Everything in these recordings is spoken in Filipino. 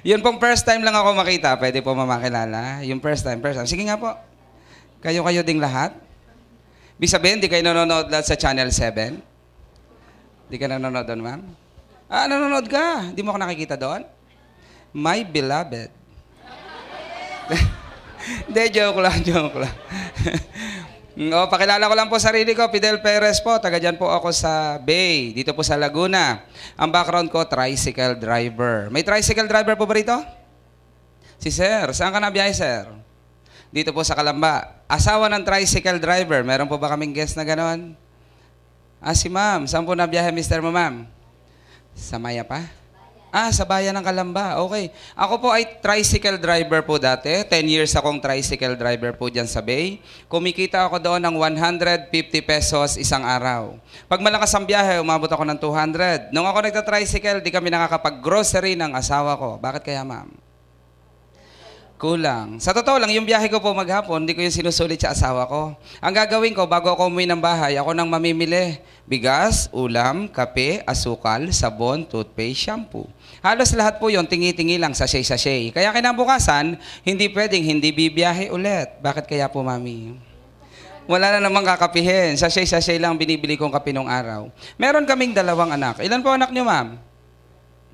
Yun pong first time lang ako makita. Pwede po mamakilala. Yung first time. Sige nga po. Kayo-kayo ding lahat. Ibig sabihin, di kayo nanonood lahat sa Channel 7? Di ka nanonood doon, ma'am? Nanonood ka. Di mo ako nakikita doon? My beloved. Hindi, joke lang. Pakilala ko lang po sarili ko. Fidel Perez po. Taga dyan po ako sa Bay. Dito po sa Laguna. Ang background ko, tricycle driver. May tricycle driver po ba rito? Si Sir. Saan ka nabiyahe, Sir? Dito po sa Kalamba. Asawa ng tricycle driver. Meron po ba kaming guest na gano'n? Si Ma'am. Saan po nabiyahe, Mr. mo, Ma'am? Sa Maya pa? Sa bayan ng Kalamba. Okay. Ako po ay tricycle driver po dati. 10 years akong tricycle driver po dyan sa Bay. Kumikita ako doon ng 150 pesos isang araw. Pag malakas ang biyahe, umabot ako ng 200. Nung ako nagta-tricycle, di kami nakakapag-grocery ng asawa ko. Bakit kaya, ma'am? Kulang. Sa totoo lang, yung biyahe ko po maghapon, hindi ko yung sinusulit sa asawa ko. Ang gagawin ko, bago ako umuwi ng bahay, ako nang mamimili. Bigas, ulam, kape, asukal, sabon, toothpaste, shampoo. Halos lahat po yon tingi-tingi lang, sachet-sachet. Kaya kinabukasan, hindi pwedeng hindi bibiyahe ulit. Bakit kaya po, mami? Wala na namang kakapihin. Sachet-sachet lang binibili kong kape nung araw. Meron kaming 2 anak. Ilan po anak niyo, ma'am?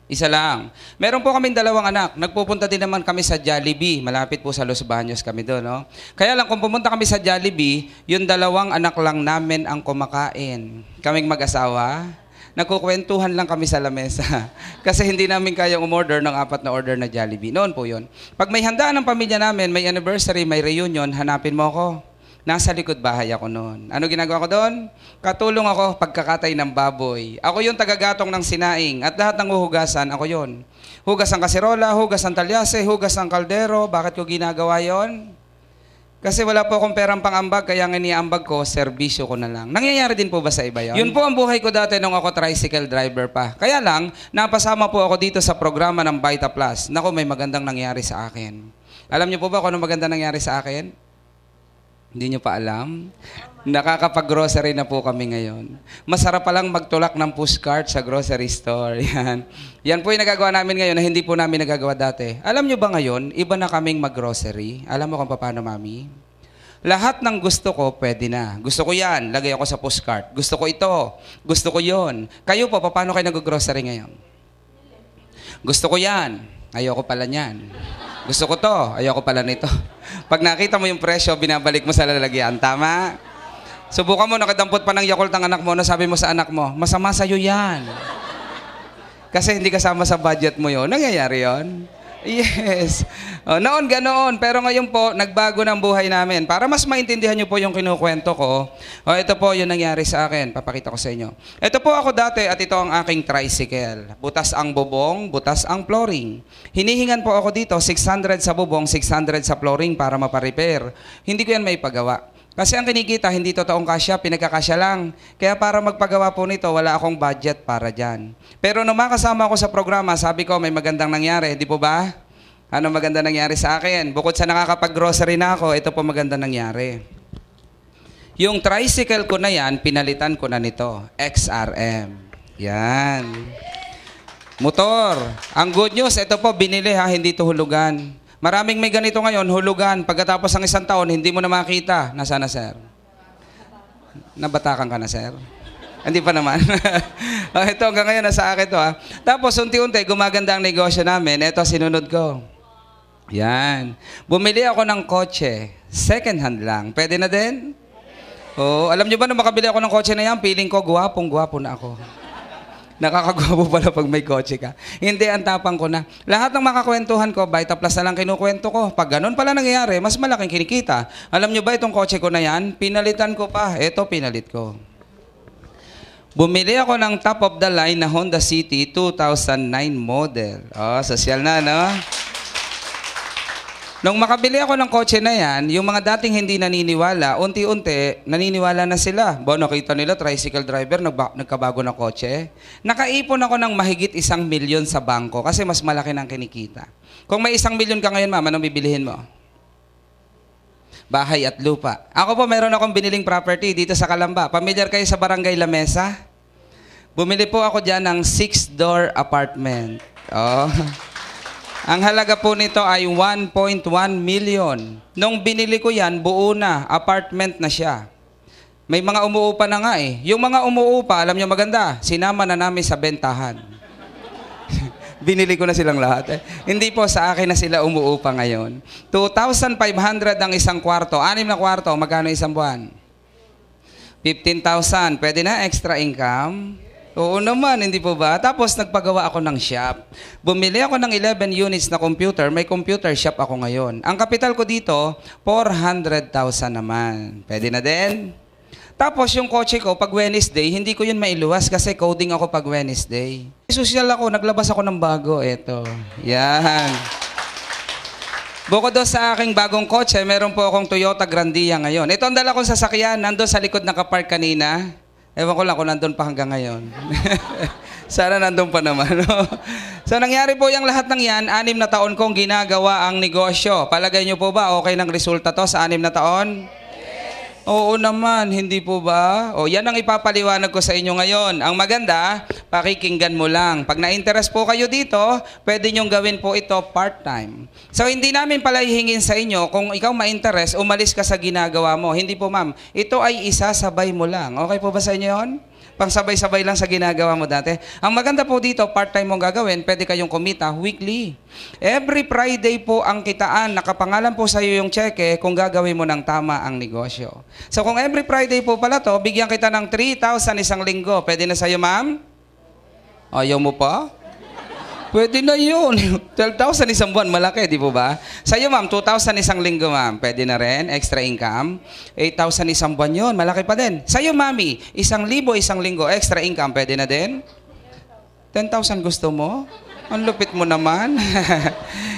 Isa lang. Meron po kaming 2 anak. Nagpupunta din naman kami sa Jollibee. Malapit po sa Los Baños kami doon, no? Kaya lang, kung pumunta kami sa Jollibee, yung 2 anak lang namin ang kumakain. Kaming mag-asawa, nagkukwentuhan lang kami sa lamesa. Kasi hindi namin kayang umorder ng 4 na order na Jollibee. Noon po yun. Pag may handaan ng pamilya namin, may anniversary, may reunion, hanapin mo ako. Nasa likod bahay ako noon. Ano ginagawa ko doon? Katulong ako pagkakatay ng baboy. Ako yung tagagatong ng sinaing at lahat ng uhugasan, ako yon. Hugas ng kaserola, hugas ng talyase, hugas ng kaldero. Bakit ko ginagawa yon? Kasi wala po akong perang pang-ambag, kaya ang iniambag ko, serbisyo ko na lang. Nangyayari din po ba sa iba yon? Yun po ang buhay ko dati nung ako tricycle driver pa. Kaya lang, napasama po ako dito sa programa ng Vita Plus. Naku, may magandang nangyari sa akin. Alam niyo po ba kung ano magandang nangyari sa akin? Hindi nyo pa alam? Nakakapag-grocery na po kami ngayon. Masarap palang magtulak ng pushcart sa grocery store. Yan. Yan po yung nagagawa namin ngayon na hindi po namin nagagawa dati. Alam nyo ba ngayon, iba na kaming mag-grocery? Alam mo kung paano, mami? Lahat ng gusto ko, pwede na. Gusto ko yan, lagay ako sa pushcart. Gusto ko ito, gusto ko yon. Kayo po, paano kayo nag-grocery ngayon? Gusto ko yan, ayoko pala niyan. Gusto ko to, ayoko pala nito. Pag nakita mo yung presyo, binabalik mo sa lalagyan. Tama? Subukan mo, nakadampot pa ng Yakult ang anak mo, sabi mo sa anak mo, masama sa'yo yan. Kasi hindi kasama sa budget mo yun. Nangyayari yun? Yes. Noon, ganoon. Pero ngayon po, nagbago ng buhay namin. Para mas maintindihan nyo po yung kinukwento ko, ito po yung nangyari sa akin. Papakita ko sa inyo. Ito po ako dati at ito ang aking tricycle. Butas ang bubong, butas ang flooring. Hinihingan po ako dito, 600 sa bubong, 600 sa flooring para maparepair. Hindi ko yan may pagawa. Kasi ang kinikita, hindi totoong kasya, pinagkakasya lang. Kaya para magpagawa po nito, wala akong budget para dyan. Pero nung makasama ako sa programa, sabi ko may magandang nangyari, di po ba? Ano maganda nangyari sa akin? Bukod sa nakakapag-grocery na ako, ito po maganda nangyari. Yung tricycle ko na yan, pinalitan ko na nito, XRM. Yan. Motor. Ang good news, ito po, binili ha, hindi ito hulugan. Maraming may ganito ngayon, hulugan. Pagkatapos ng 1 taon, hindi mo na makita. Nasaan na, sir? Nabatakan ka na, sir? Hindi pa naman. Ito, hanggang ngayon, nasa akin to, ha? Tapos, unti-unti, gumaganda ang negosyo namin. Ito, sinunod ko. Yan. Bumili ako ng kotse. Second hand lang. Pwede na din? Oo. Alam nyo ba, nung makabili ako ng kotse na yan, feeling ko, guwapong-guwapo na ako. Nakakagwapo pala pag may kotse ka. Hindi, ang tapang ko na. Lahat ng makakwentuhan ko, Vita Plus na lang kinukwento ko. Pag ganun pala nangyayari, mas malaking kinikita. Alam nyo ba itong kotse ko na yan? Pinalitan ko pa. Ito, pinalit ko. Bumili ako ng top of the line na Honda City 2009 model. Sosyal na, no? Nung makabili ako ng kotse na yan, yung mga dating hindi naniniwala, unti-unti, naniniwala na sila. Nakita nila, tricycle driver, nagkabago na kotse. Nakaipon ako ng mahigit 1 milyon sa bangko kasi mas malaki ng kinikita. Kung may 1 milyon ka ngayon, ma'am, anong bibilihin mo? Bahay at lupa. Ako po, meron akong biniling property dito sa Kalamba. Pamilyar kayo sa Barangay La Mesa? Bumili po ako dyan ng 6-door apartment. Ang halaga po nito ay 1.1 million. Nung binili ko yan, buo na, apartment na siya. May mga umuupa na nga eh. Yung mga umuupa, alam nyo maganda, sinama na namin sa bentahan. Binili ko na silang lahat. Hindi po, sa akin na sila umuupa ngayon. 2,500 ang isang kwarto. 6 na kwarto, magkano isang buwan? 15,000. Pwede na extra income? Oo naman, hindi po ba? Tapos nagpagawa ako ng shop. Bumili ako ng 11 units na computer. May computer shop ako ngayon. Ang kapital ko dito, 400,000 naman. Pwede na din? Tapos yung kotse ko, pag Wednesday, hindi ko yun mailuwas kasi coding ako pag Wednesday. Social ako, naglabas ako ng bago. Eto. Yan. Bukod doon sa aking bagong kotse, meron po akong Toyota Grandia ngayon. Ito ang dala kong sasakyan, nandun sa likod nakapark kanina. Ewan ko lang kung nandun pa hanggang ngayon. Sana nandun pa naman. No? So nangyari po yung lahat ng yan, 6 na taon kong ginagawa ang negosyo. Palagay nyo po ba, okay ng resulta to sa 6 na taon? Oo naman, hindi po ba? O yan ang ipapaliwanag ko sa inyo ngayon. Ang maganda, pakikinggan mo lang. Pag na-interest po kayo dito, pwede nyong gawin po ito part-time. So hindi namin pala hihingin sa inyo, kung ikaw ma-interest, umalis ka sa ginagawa mo. Hindi po ma'am, ito ay isasabay mo lang. Okay po ba sa inyo yun? Pangsabay-sabay lang sa ginagawa mo dati. Ang maganda po dito, part-time mong gagawin, pwede kayong kumita weekly. Every Friday po ang kitaan, nakapangalan po sa iyo yung cheque kung gagawin mo ng tama ang negosyo. So kung every Friday po pala to, bigyan kita ng 3,000 isang linggo. Pwede na sa iyo, ma'am? Ayaw mo pa? Pwede na yun. 12,000 isang buwan, malaki, di po ba? Sa iyo, ma'am, 2,000 isang linggo, ma'am. Pwede na rin, extra income. 8,000 isang buwan yun, malaki pa din. Sa iyo, mami, 1,000 isang linggo, extra income, pwede na din? 10,000 gusto mo? Ang lupit mo naman.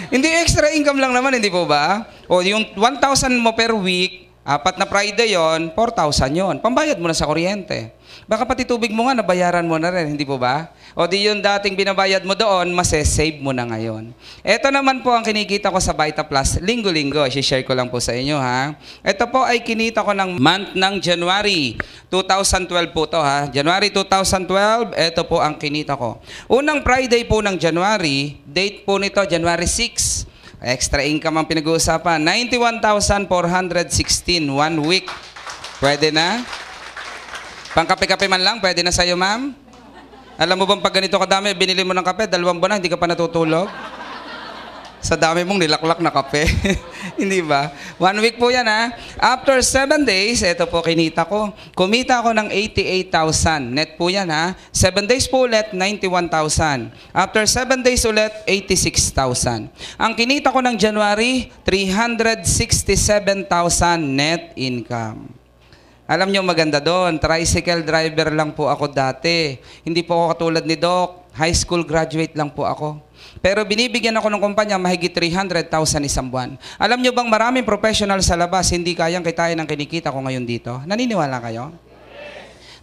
Hindi, extra income lang naman, hindi po ba? O yung 1,000 mo per week, 4 na Friday yon, 4,000 yon. Pambayad mo na sa kuryente. Baka pati tubig mo nga, nabayaran mo na rin, hindi po ba? O di yung dating binabayad mo doon, masesave mo na ngayon. Ito naman po ang kinikita ko sa Vita Plus, linggo-linggo. I-share ko lang po sa inyo, ha? Ito po ay kinita ko ng month ng January 2012 po to, ha? January 2012, ito po ang kinita ko. Unang Friday po ng January, date po nito, January 6. Extra income ang pinag-uusapan. 91,416, 1 week. Pwede na? Pangkape-kape man lang, pwede na sa'yo, ma'am? Alam mo bang pag ganito kadami, binili mo ng kape, 2 buwan na, hindi ka pa natutulog? Sa dami mong nilaklak na kape. Hindi ba? 1 week po yan, ha? After 7 days, ito po kinita ko. Kumita ako ng 88,000. Net po yan, ha? 7 days po ulit, 91,000. After 7 days ulit, 86,000. Ang kinita ko ng January, 367,000 net income. Alam nyo, maganda doon. Tricycle driver lang po ako dati. Hindi po ako katulad ni Doc. High school graduate lang po ako. Pero binibigyan ako ng kumpanya mahigit 300,000 isang buwan. Alam nyo bang maraming professional sa labas hindi kayang kitain ang kinikita ko ngayon dito? Naniniwala kayo?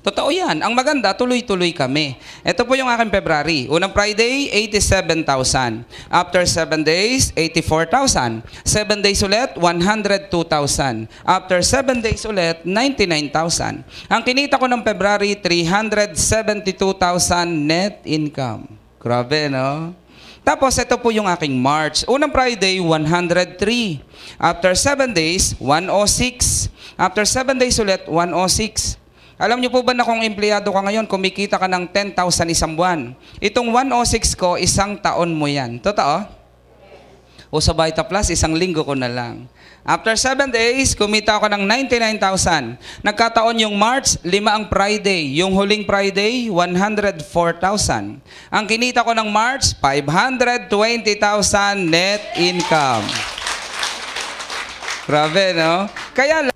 Totoo yan. Ang maganda, tuloy-tuloy kami. Ito po yung aking February. Unang Friday, 87,000. After 7 days, 84,000. 7 days ulit, 102,000. After 7 days ulit, 99,000. Ang kinita ko ng February, 372,000 net income. Grabe, no? Tapos, ito po yung aking March. Unang Friday, 103. After 7 days, 106. After 7 days ulit, 106. Alam niyo po ba na kung empleyado ka ngayon, kumikita ka ng 10,000 isang buwan? Itong 106 ko, isang taon mo yan. Totoo? O sa Vita Plus, isang linggo ko na lang. After 7 days, kumita ako ng 99,000. Nagkataon yung March, 5 ang Friday. Yung huling Friday, 104,000. Ang kinita ko ng March, 520,000 net income. Grabe, no? Kaya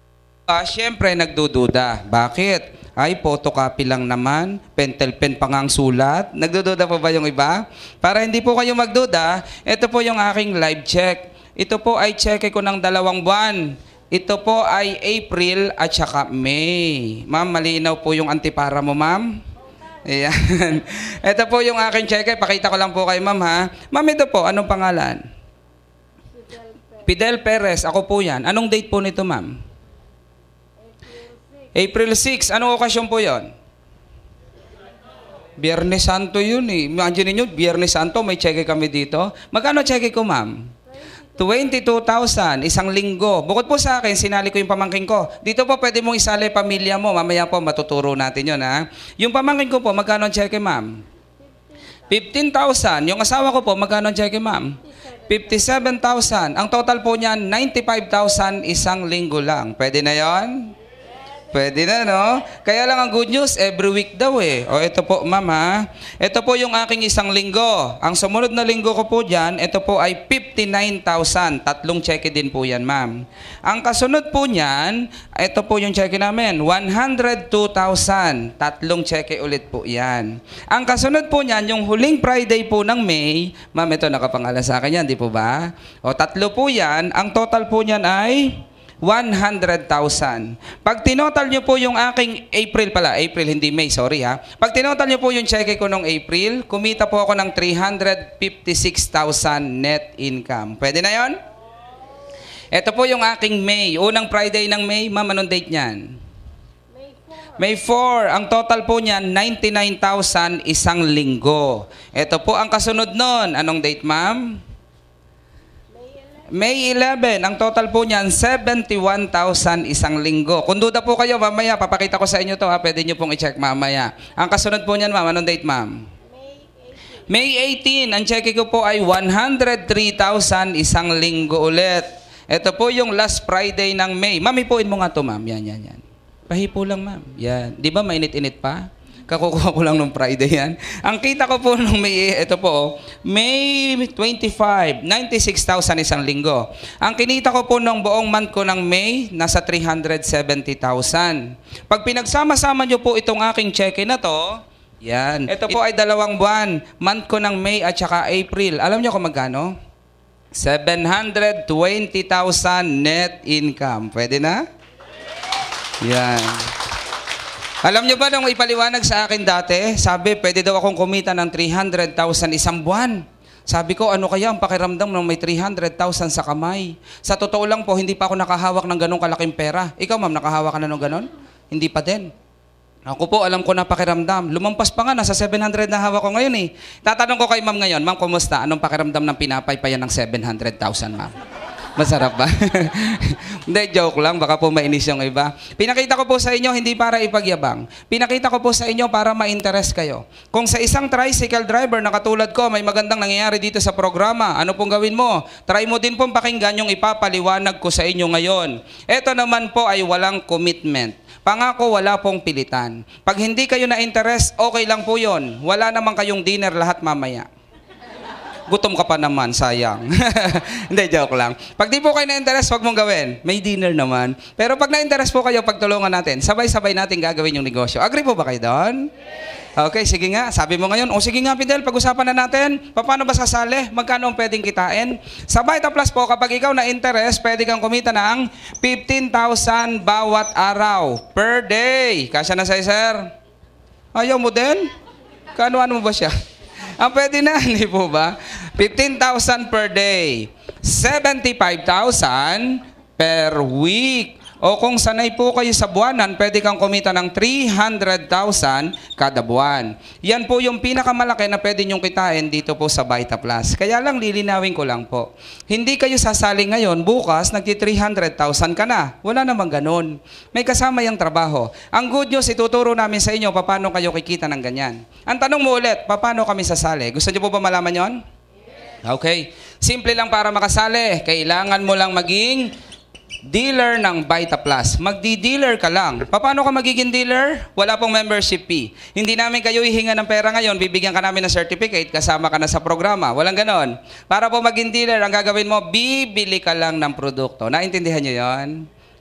siyempre nagdududa. Bakit? Ay, photocopy lang naman. Pentel pen pa nga ang sulat. Nagdududa pa ba yung iba? Para hindi po kayo magduda, ito po yung aking live check. Ito po ay check ko ng 2 buwan. Ito po ay April at saka May. Ma'am, malinaw po yung antipara mo, ma'am. Ayan. Ito po yung aking check. Pakita ko lang po kay ma'am, ha. Ma'am, ito po. Anong pangalan? Fidel Perez. Ako po yan. Anong date po nito, ma'am? April 6. Anong okasyon po yon? Biyernes Santo yun eh. Imagine niyo, Biyernes Santo, may cheque kami dito. Magkano cheque ko, ma'am? 22,000, isang linggo. Bukod po sa akin, sinali ko yung pamangkin ko. Dito po, pwede mong isali pamilya mo. Mamaya po, matuturo natin yun, ha? Yung pamangkin ko po, magkano ang cheque, ma'am? 15,000. Yung asawa ko po, magkano ang cheque, ma'am? 57,000. Ang total po niyan, 95,000 isang linggo lang. Pwede na yon? Pwede na, no? Kaya lang ang good news, every week daw eh. O, ito po, ma'am, ha? Ito po yung aking isang linggo. Ang sumunod na linggo ko po dyan, ito po ay 59,000. Tatlong cheque din po yan, ma'am. Ang kasunod po niyan, ito po yung cheque namin, 102,000. Tatlong cheque ulit po yan. Ang kasunod po niyan, yung huling Friday po ng May, ma'am, ito nakapangalan sa akin yan, di po ba? O, tatlo po yan. Ang total po niyan ay 100,000. Pag tinotal nyo po yung aking April, hindi May, sorry ha. Pag tinotal nyo po yung cheque ko nung April, kumita po ako ng 356,000 net income. Pwede na yon? Ito po yung aking May. Unang Friday ng May, ma'am, anong date niyan? May 4. Ang total po niyan, 99,000 isang linggo. Ito po ang kasunod nun. Anong date, ma'am? May 11, ang total po niyan, 71,000 isang linggo. Kung duda po kayo, mamaya, papakita ko sa inyo to ha, pwede nyo pong i-check mamaya. Ang kasunod po niyan, ma'am, anong date, ma'am? May 18, ang cheque ko po ay 103,000 isang linggo ulit. Ito po yung last Friday ng May. Ma'am, ipuin mo nga to, ma'am. Yan. Pahipo lang, ma'am. Yan. Di ba mainit-init pa? Kakukuha ko lang nung Friday yan. Ang kita ko po nung ito po, May 25, 96,000 isang linggo. Ang kinita ko po nung buong month ko ng May, nasa 370,000. Pag pinagsama-sama nyo po itong aking cheque na to, yan. Ito po ay 2 buwan. Month ko ng May at saka April. Alam nyo kung magkano? 720,000 net income. Pwede na? Yan. Alam nyo ba nung ipaliwanag sa akin dati, sabi, pwede daw akong kumita ng 300,000 isang buwan. Sabi ko, ano kaya ang pakiramdam ng may 300,000 sa kamay? Sa totoo lang po, hindi pa ako nakahawak ng ganong kalaking pera. Ikaw, ma'am, nakahawak ka na ng ganon? Hindi pa din. Ako po, alam ko na pakiramdam. Lumampas pa nga, nasa 700 na hawak ko ngayon eh. Tatanong ko kay ma'am ngayon, ma'am, kumusta? Anong pakiramdam ng pinapaypayan ng 700,000, ma'am? Masarap ba? Hindi, joke lang. Baka po mainis yung iba. Pinakita ko po sa inyo, hindi para ipagyabang. Pinakita ko po sa inyo para ma-interest kayo. Kung sa isang tricycle driver na katulad ko, may magandang nangyayari dito sa programa, ano pong gawin mo? Try mo din pong pakinggan yung ipapaliwanag ko sa inyo ngayon. Ito naman po ay walang commitment. Pangako, wala pong pilitan. Pag hindi kayo na-interest, okay lang po yon. Wala naman kayong dinner lahat mamaya. Gutom ka pa naman, sayang. Hindi, joke lang. Pag di po kayo na-interest, wag mong gawin. May dinner naman. Pero pag na-interest po kayo, pagtulungan natin, sabay-sabay natin gagawin yung negosyo. Agree po ba kayo doon? Okay, sige nga. Sabi mo ngayon, sige nga, Fidel, pag-usapan na natin. Paano ba sasali? Magkano ang pwedeng kitain? Sa Vita Plus po, kapag ikaw na-interest, pwede kang kumita ng 15,000 bawat araw per day. Kasya na sa'yo, sir? Ayaw mo din? Kano-ano mo ba siya? Pwede na, hindi po ba? 15,000 per day. 75,000 per week. O kung sanay po kayo sa buwanan, pwede kang kumita ng 300,000 kada buwan. Yan po yung pinakamalaki na pwede nyong kitain dito po sa Vita Plus. Kaya lang, lilinawin ko lang po. Hindi kayo sasali ngayon, bukas, nagti-300,000 ka na. Wala namang ganun. May kasama yung trabaho. Ang good news, ituturo namin sa inyo paano kayo kikita ng ganyan. Ang tanong mo ulit, paano kami sasali? Gusto niyo po ba malaman yon? Okay. Simple lang para makasali. Kailangan mo lang maging dealer ng Vita Plus. Magdi-dealer ka lang. Paano ka magiging dealer? Wala pong membership fee. Hindi namin kayo hihinga ng pera ngayon, bibigyan ka namin ng certificate, kasama ka na sa programa. Walang ganon. Para po maging dealer, ang gagawin mo, bibili ka lang ng produkto. Naintindihan nyo yon?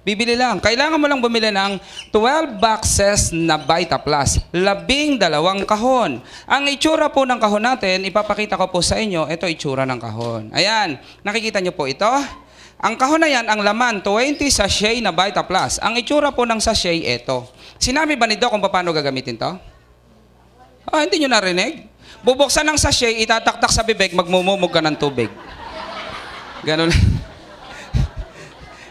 Bibili lang. Kailangan mo lang bumili ng 12 boxes na Vita Plus. 12 kahon. Ang itsura po ng kahon natin, ipapakita ko po sa inyo, ito itsura ng kahon. Ayan. Nakikita nyo po ito? Ang kahon na yan, ang laman, 20 sachet na Vita Plus. Ang itsura po ng sachet, ito. Sinabi ba ni Doc kung paano gagamitin to? Hindi nyo narinig? Bubuksan ng sachet, itataktak sa bibig, magmumumog ka ng tubig. Ganun.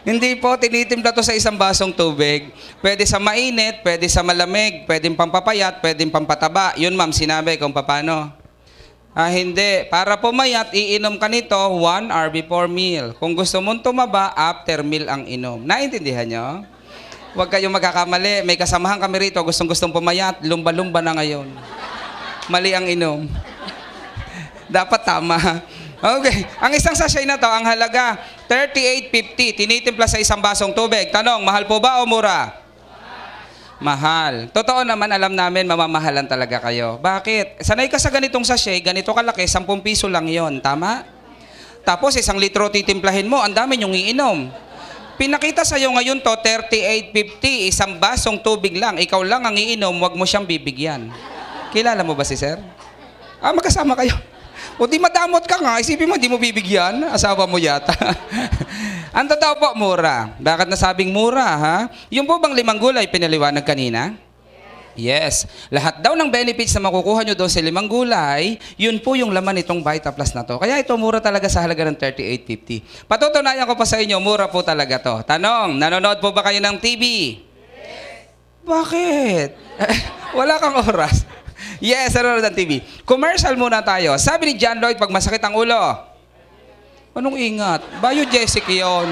Hindi po, tinitimpla to sa isang basong tubig. Pwede sa mainit, pwede sa malamig, pwedeng pampapayat, pwedeng pampataba. Yun ma'am, sinabi kung paano. Hindi. Para pumayat, iinom ka nito 1 hour before meal. Kung gusto mong tumaba, after meal ang inom. Naintindihan nyo? Huwag kayong magkakamali. May kasamahan kami rito, gustong-gustong pumayat, lumba-lumba na ngayon. Mali ang inom. Dapat tama. Okay. Ang isang sachet na to, ang halaga, 38.50. Tinitimpla sa isang basong tubig. Tanong, mahal po ba o mura? Mahal. Totoo naman, alam namin, mamamahalan talaga kayo. Bakit? Sanay ka sa ganitong sachet, ganito kalaki, 10 piso lang yon, tama? Tapos, 1 litro titimplahin mo, ang dami niyong iinom. Pinakita sa'yo ngayon to, 38.50, isang basong tubig lang. Ikaw lang ang iinom, wag mo siyang bibigyan. Kilala mo ba si sir? Magkasama kayo. O di madamot ka nga, isipin mo, di mo bibigyan. Asawa mo yata. Ang totoo po, mura. Bakit nasabing mura, ha? Yung po bang 5 gulay pinaliwanag kanina? Yes. Lahat daw ng benefits na makukuha nyo doon sa 5 gulay, yun po yung laman nitong Vita Plus na to. Kaya ito mura talaga sa halaga ng 38.50. Patutunayan ko pa sa inyo, mura po talaga to. Tanong, nanonood po ba kayo ng TV? Yes. Bakit? Wala kang oras. Yes, nanonood ng TV. Commercial muna tayo. Sabi ni John Lloyd, pag masakit ang ulo. Anong ingat? Biogesic yon.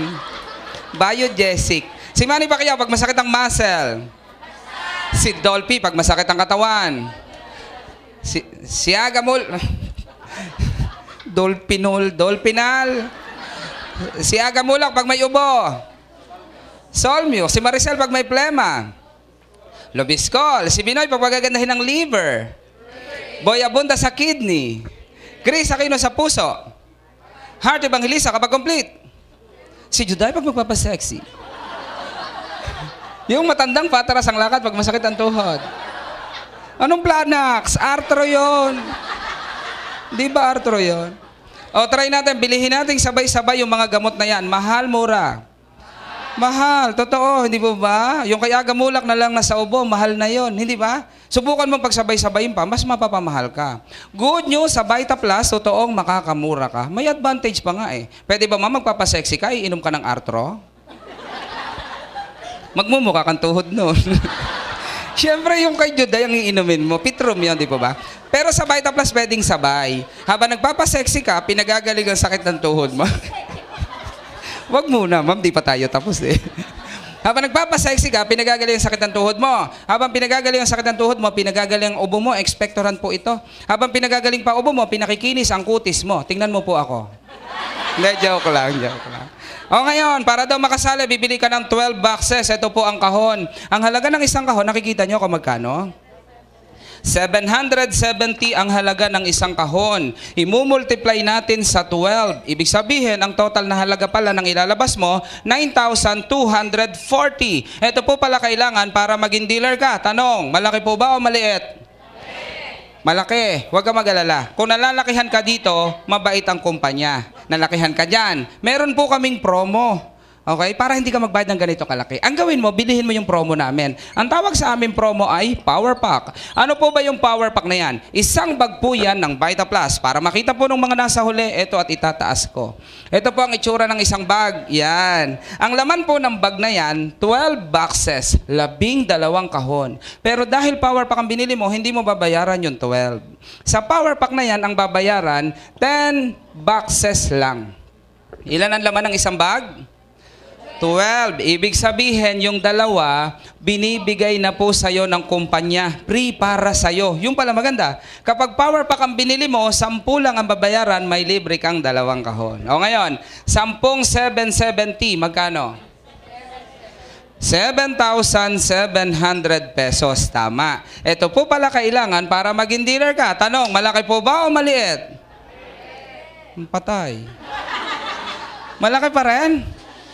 Biogesic. Si Manny Pacquiao, pag masakit ang muscle. Si Dolphy, pag masakit ang katawan. Si Agamul. Dolphinal. Si Agamulak, pag may ubo. Solmio. Si Maricel, pag may plema. Lobiscol. Si Binoy, pag magagandahin ng liver. Boy Abunda sa kidney. Grace Aquino sa puso. Heart Evangelista kapag complete. Si Juday, pag magpapasexy. Yung matandang pataras ang lakad pag masakit ang tuhod. Anong Planax? Arthro yun. Di ba Arthro yun? O, try natin. Bilihin natin sabay-sabay yung mga gamot na yan. Mahal, mura. Mahal, totoo, hindi po ba? Yung kaya gamulak na lang nasa ubo, mahal na yon, hindi ba? Subukan mo pagsabay-sabayin pa, mas mapapamahal ka. Good news, sa Vita Plus, totoong makakamura ka. May advantage pa nga eh. Pwede ba magpapasexy ka, iinom ka ng Arthro? Magmumukha kang tuhod nun. Siyempre yung kay Juday ang iinumin mo, Pitrum yun, di po ba? Pero sa Vita Plus, pwedeng sabay. Habang nagpapasexy ka, pinagagaling ang sakit ng tuhod mo. Wag muna, ma'am, di pa tayo tapos eh. Habang nagpapasexy ka, pinagagaling ang sakit ng tuhod mo. Habang pinagagaling ang sakit ng tuhod mo, pinagagaling ang ubo mo, expectorant po ito. Habang pinagagaling pa ubo mo, pinakikinis ang kutis mo. Tingnan mo po ako. Hindi, joke lang. O ngayon, para daw makasali, bibili ka ng 12 boxes. Ito po ang kahon. Ang halaga ng isang kahon, nakikita nyo kung magkano? 770 ang halaga ng isang kahon. Imumultiply natin sa 12. Ibig sabihin, ang total na halaga pala ng ilalabas mo, 9,240. Ito po pala kailangan para maging dealer ka. Tanong, malaki po ba o maliit? Malaki. Huwag ka mag-alala. Kung nalalakihan ka dito, mabait ang kumpanya. Nalakihan ka dyan. Meron po kaming promo. Okay? Para hindi ka magbayad ng ganito kalaki. Ang gawin mo, bilihin mo yung promo namin. Ang tawag sa aming promo ay Power Pack. Ano po ba yung Power Pack na yan? Isang bag po yan ng Vita Plus. Para makita po ng mga nasa huli, ito at itataas ko. Ito po ang itsura ng isang bag. Yan. Ang laman po ng bag na yan, 12 boxes, 12 kahon. Pero dahil Power Pack ang binili mo, hindi mo babayaran yung 12. Sa Power Pack na yan, ang babayaran, 10 boxes lang. Ilan ang laman ng isang bag? 12. Ibig sabihin, yung dalawa, binibigay na po sa'yo ng kumpanya. Free para sa'yo. Yung pala maganda. Kapag Power Pack ang binili mo, 10 lang ang babayaran, may libre kang 2 kahon. O ngayon, 10,770, magkano? 7,700 pesos. Tama. Ito po pala kailangan para maging dealer ka. Tanong, malaki po ba o maliit? Patay. Malaki pa rin?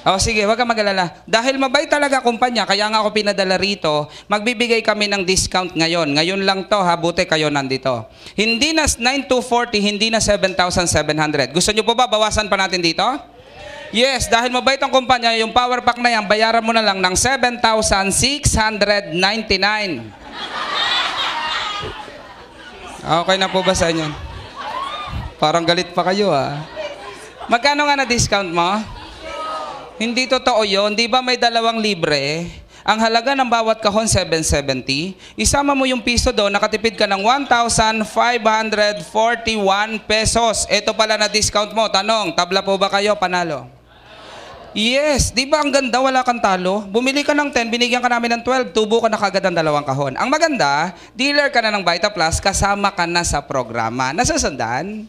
O sige, wag kang mag-alala. Dahil mabait talaga kumpanya, kaya nga ako pinadala rito, magbibigay kami ng discount ngayon. Ngayon lang to ha, buti kayo nandito. Hindi na 9,240, hindi na 7,700. Gusto nyo po ba bawasan pa natin dito? Yes, dahil mabait ang kumpanya, yung Power Pack na yan, bayaran mo na lang ng 7,699. Okay na po ba sa inyo? Parang galit pa kayo ah. Magkano nga na discount mo? Hindi totoo yun. Di ba may dalawang libre? Ang halaga ng bawat kahon, 770. Isama mo yung piso doon, nakatipid ka ng 1,541 pesos. Ito pala na discount mo. Tanong, tabla po ba kayo? Panalo. Yes, di ba ang ganda, wala kang talo? Bumili ka ng 10, binigyan ka namin ng 12, tubo ka na kagad ng dalawang kahon. Ang maganda, dealer ka na ng Vita Plus, kasama ka na sa programa. Nasusundan?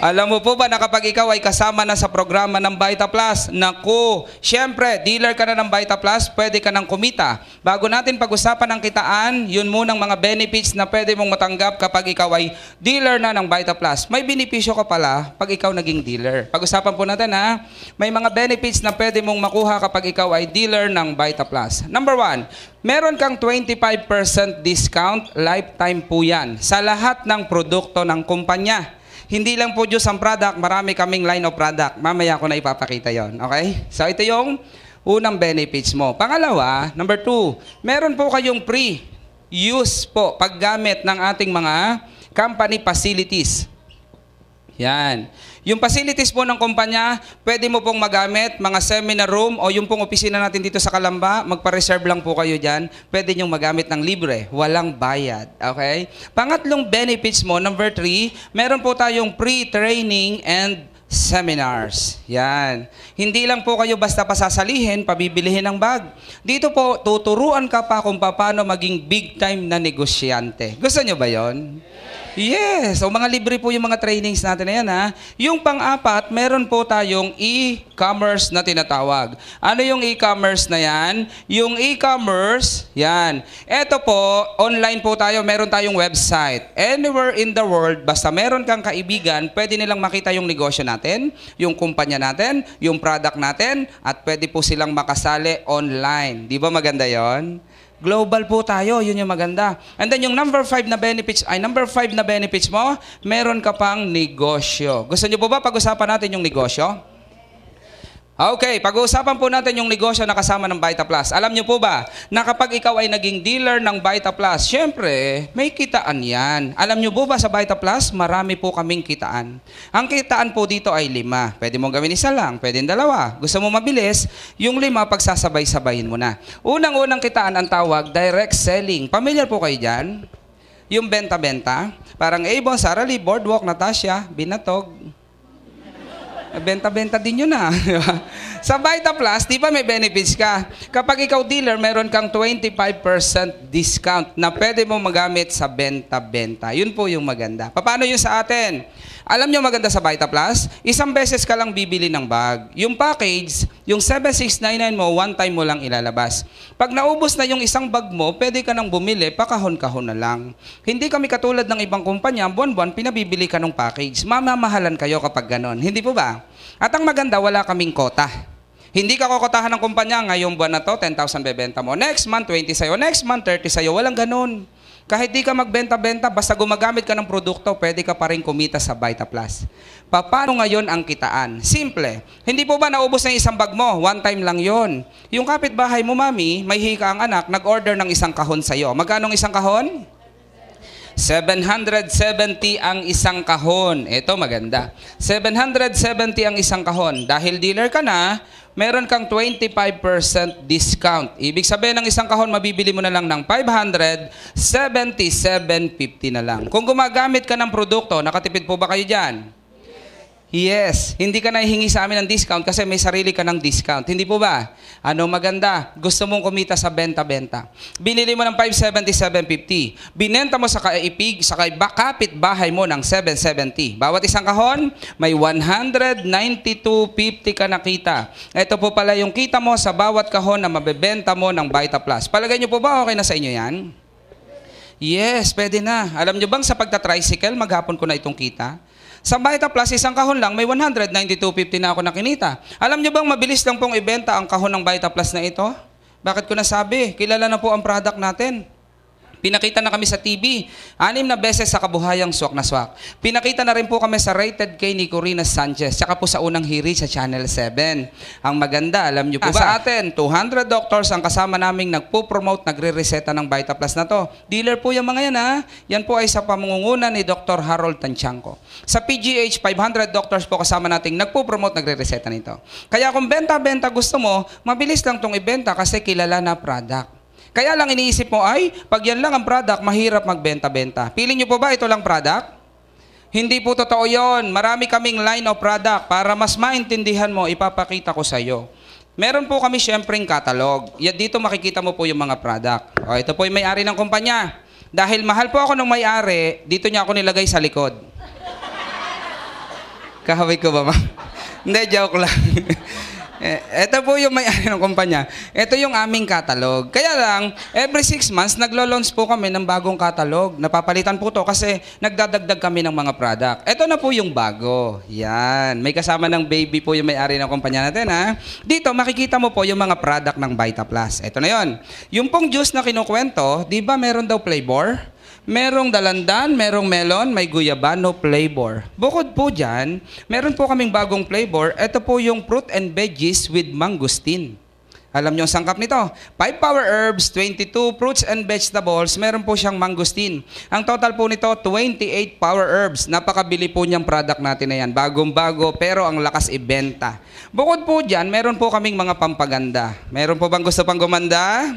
Alam mo po ba na kapag ikaw ay kasama na sa programa ng Vita Plus, naku, syempre, dealer ka na ng Vita Plus, pwede ka nang kumita. Bago natin pag-usapan ng kitaan, yun munang mga benefits na pwede mong matanggap kapag ikaw ay dealer na ng Vita Plus. May benepisyo ka pala pag ikaw naging dealer. Pag-usapan po natin ha, may mga benefits na pwede mong makuha kapag ikaw ay dealer ng Vita Plus. Number 1, meron kang 25% discount, lifetime po yan, sa lahat ng produkto ng kumpanya. Hindi lang po Diyos ang product, marami kaming line of product. Mamaya ko na ipapakita yon. Okay? So ito yung unang benefits mo. Pangalawa, number 2, meron po kayong pre-use po paggamit ng ating mga company facilities. Yan. Yung facilities po ng kumpanya, pwede mo pong magamit, mga seminar room o yung pong opisina natin dito sa Calamba, magpa-reserve lang po kayo dyan. Pwede nyong magamit ng libre, walang bayad. Okay? Pangatlong benefits mo, number 3, meron po tayong pre-training and seminars. Yan. Hindi lang po kayo basta pasasalihin, pabibilihin ng bag. Dito po, tuturuan ka pa kung paano maging big time na negosyante. Gusto nyo ba yon? Yes. O mga libre po yung mga trainings natin na yan ha. Yung pang-apat, meron po tayong e-commerce na tinatawag. Ano yung e-commerce na yan? Yung e-commerce, yan. Eto po, online po tayo, meron tayong website. Anywhere in the world, basta meron kang kaibigan, pwede nilang makita yung negosyo natin, yung kumpanya natin, yung product natin, at pwede po silang makasali online. Di ba maganda yon? Global po tayo, yun yung maganda. And then yung number 5 na benefits mo, meron ka pang negosyo. Gusto niyo po ba pag-usapan natin yung negosyo? Okay, pag-uusapan po natin yung negosyo na kasama ng Vita Plus. Alam niyo po ba na kapag ikaw ay naging dealer ng Vita Plus, syempre, may kitaan yan. Alam niyo po ba sa Vita Plus, marami po kaming kitaan. Ang kitaan po dito ay 5. Pwede mong gawin isa lang, pwede 2. Gusto mo mabilis, yung 5 pagsasabay-sabayin mo na. Unang-unang kitaan ang tawag, direct selling. Pamilyar po kayo dyan? Yung benta-benta. Parang Avon, Sara Lee, Boardwalk, Natasha, Binatog. Benta-benta din yun ah. Sa Vita Plus, di ba may benefits ka? Kapag ikaw dealer, meron kang 25% discount na pwede mo magamit sa benta-benta. Yun po yung maganda. Paano yun sa atin? Alam nyo maganda sa Vita Plus? Isang beses ka lang bibili ng bag. Yung package, yung 7,699 mo, one time mo lang ilalabas. Pag naubos na yung isang bag mo, pwede ka nang bumili, pakahon-kahon na lang. Hindi kami katulad ng ibang kumpanya, buwan-buwan, pinabibili ka ng package. Mamamahalan kayo kapag ganon. Hindi po ba? At ang maganda, wala kaming kota. Hindi ka kokotahan ng kumpanya, ngayong buwan na to, 10,000 bebenta mo. Next month, 20 sa'yo. Next month, 30 sa'yo. Walang ganon. Kahit di ka magbenta-benta, basta gumagamit ka ng produkto, pwede ka pa rin kumita sa Vita Plus. Paano ngayon ang kitaan? Simple. Hindi po ba naubos na yung isang bag mo? One time lang yon. Yung kapitbahay mo, mami, may hika ang anak, nag-order ng isang kahon sa'yo. Magkano ang isang kahon? 770 ang isang kahon. Ito maganda. 770 ang isang kahon. Dahil dealer ka na, meron kang 25% discount. Ibig sabihin ng isang kahon, mabibili mo na lang ng 577.50 na lang. Kung gumagamit ka ng produkto, nakatipid po ba kayo dyan? Yes. Hindi ka nahihingi sa amin ng discount kasi may sarili ka ng discount. Hindi po ba? Ano maganda? Gusto mong kumita sa benta-benta. Binili mo ng 577.50. Binenta mo sa kaipig, sa kapit-bahay mo ng 770. Bawat isang kahon, may 192.50 ka nakita. Ito po pala yung kita mo sa bawat kahon na mabebenta mo ng Vita Plus. Palagay niyo po ba okay na sa inyo yan? Yes, pwede na. Alam niyo bang sa pagta-tricycle, maghapon ko na itong kita? Sa Vita Plus, isang kahon lang, may 192.50 na ako nakinita. Alam niyo bang mabilis lang pong ibenta ang kahon ng Vita Plus na ito? Bakit ko nasabi? Kilala na po ang product natin. Pinakita na kami sa TV, 6 na beses sa Kabuhayang Swak na Swak. Pinakita na rin po kami sa Rated K ni Corina Sanchez, tsaka po sa unang hiri sa Channel 7. Ang maganda, alam nyo po ba? Sa atin, 200 doctors ang kasama naming nagpo-promote, nagre-reseta ng Vita Plus na to. Dealer po yung mga yan ha. Yan po ay sa pamunguna ni Dr. Harold Tanchanco. Sa PGH, 500 doctors po kasama nating nagpo-promote, nagre-reseta nito. Kaya kung benta-benta gusto mo, mabilis lang tong ibenta kasi kilala na product. Kaya lang iniisip mo, ay, pag yan lang ang product, mahirap magbenta-benta. Feeling nyo po ba ito lang product? Hindi po totoo yon. Marami kaming line of product. Para mas maintindihan mo, ipapakita ko sa iyo. Meron po kami syempreng catalog. Yan dito makikita mo po yung mga product. O, ito po yung may-ari ng kumpanya. Dahil mahal po ako ng may-ari, dito niya ako nilagay sa likod. Kahaway ko ba, ma'am? Hindi, joke lang. Ito po yung may-ari ng kumpanya. Ito yung aming catalog. Kaya lang, every 6 months, naglo-launch po kami ng bagong catalog. Napapalitan po to kasi nagdadagdag kami ng mga product. Ito na po yung bago. Yan. May kasama ng baby po yung may-ari ng kumpanya natin, ha? Dito, makikita mo po yung mga product ng Vita Plus. Ito na yon. Yung pong juice na kinukwento, di ba meron daw flavor? Merong dalandan, merong melon, may guyabano flavor. Bukod po dyan, meron po kaming bagong flavor. Ito po yung fruit and veggies with mangosteen. Alam niyo ang sangkap nito? 5 power herbs, 22 fruits and vegetables, meron po siyang mangosteen. Ang total po nito, 28 power herbs. Napakabili po niyang product natin na yan. Bagong-bago, pero ang lakas ibenta. Bukod po dyan, meron po kaming mga pampaganda. Meron po bang gusto pang gumanda?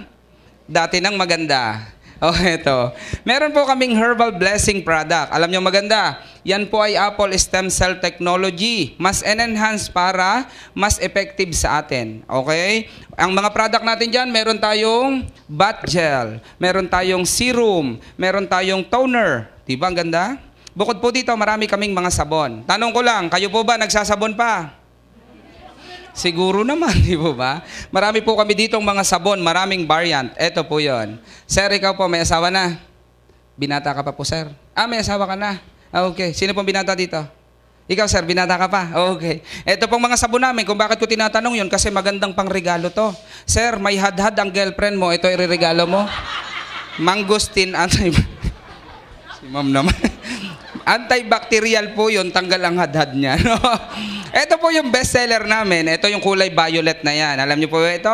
Dati nang maganda. Oh, eto. Meron po kaming herbal blessing product. Alam nyo maganda, yan po ay Apple stem cell technology. Mas enhance para mas effective sa atin. Okay? Ang mga product natin dyan, meron tayong bath gel, meron tayong serum, meron tayong toner. Diba ang ganda? Bukod po dito, marami kaming mga sabon. Tanong ko lang, kayo po ba nagsasabon pa? Siguro naman, di po ba? Marami po kami ditong mga sabon, maraming variant. Ito po yon. Sir, ikaw po, may asawa na? Binata ka pa po, sir? Ah, may asawa ka na? Ah, okay. Sino pong binata dito? Ikaw, sir, binata ka pa? Okay. Ito pong mga sabon namin, kung bakit ko tinatanong yun, kasi magandang pangregalo to. Sir, may hadhad ang girlfriend mo, ito ireregalo mo. Mangosteen, si ma'am naman. Antibacterial po yun, tanggal ang hadhad niya. No? Ito po yung bestseller namin. Ito yung kulay violet na yan. Alam niyo po ito?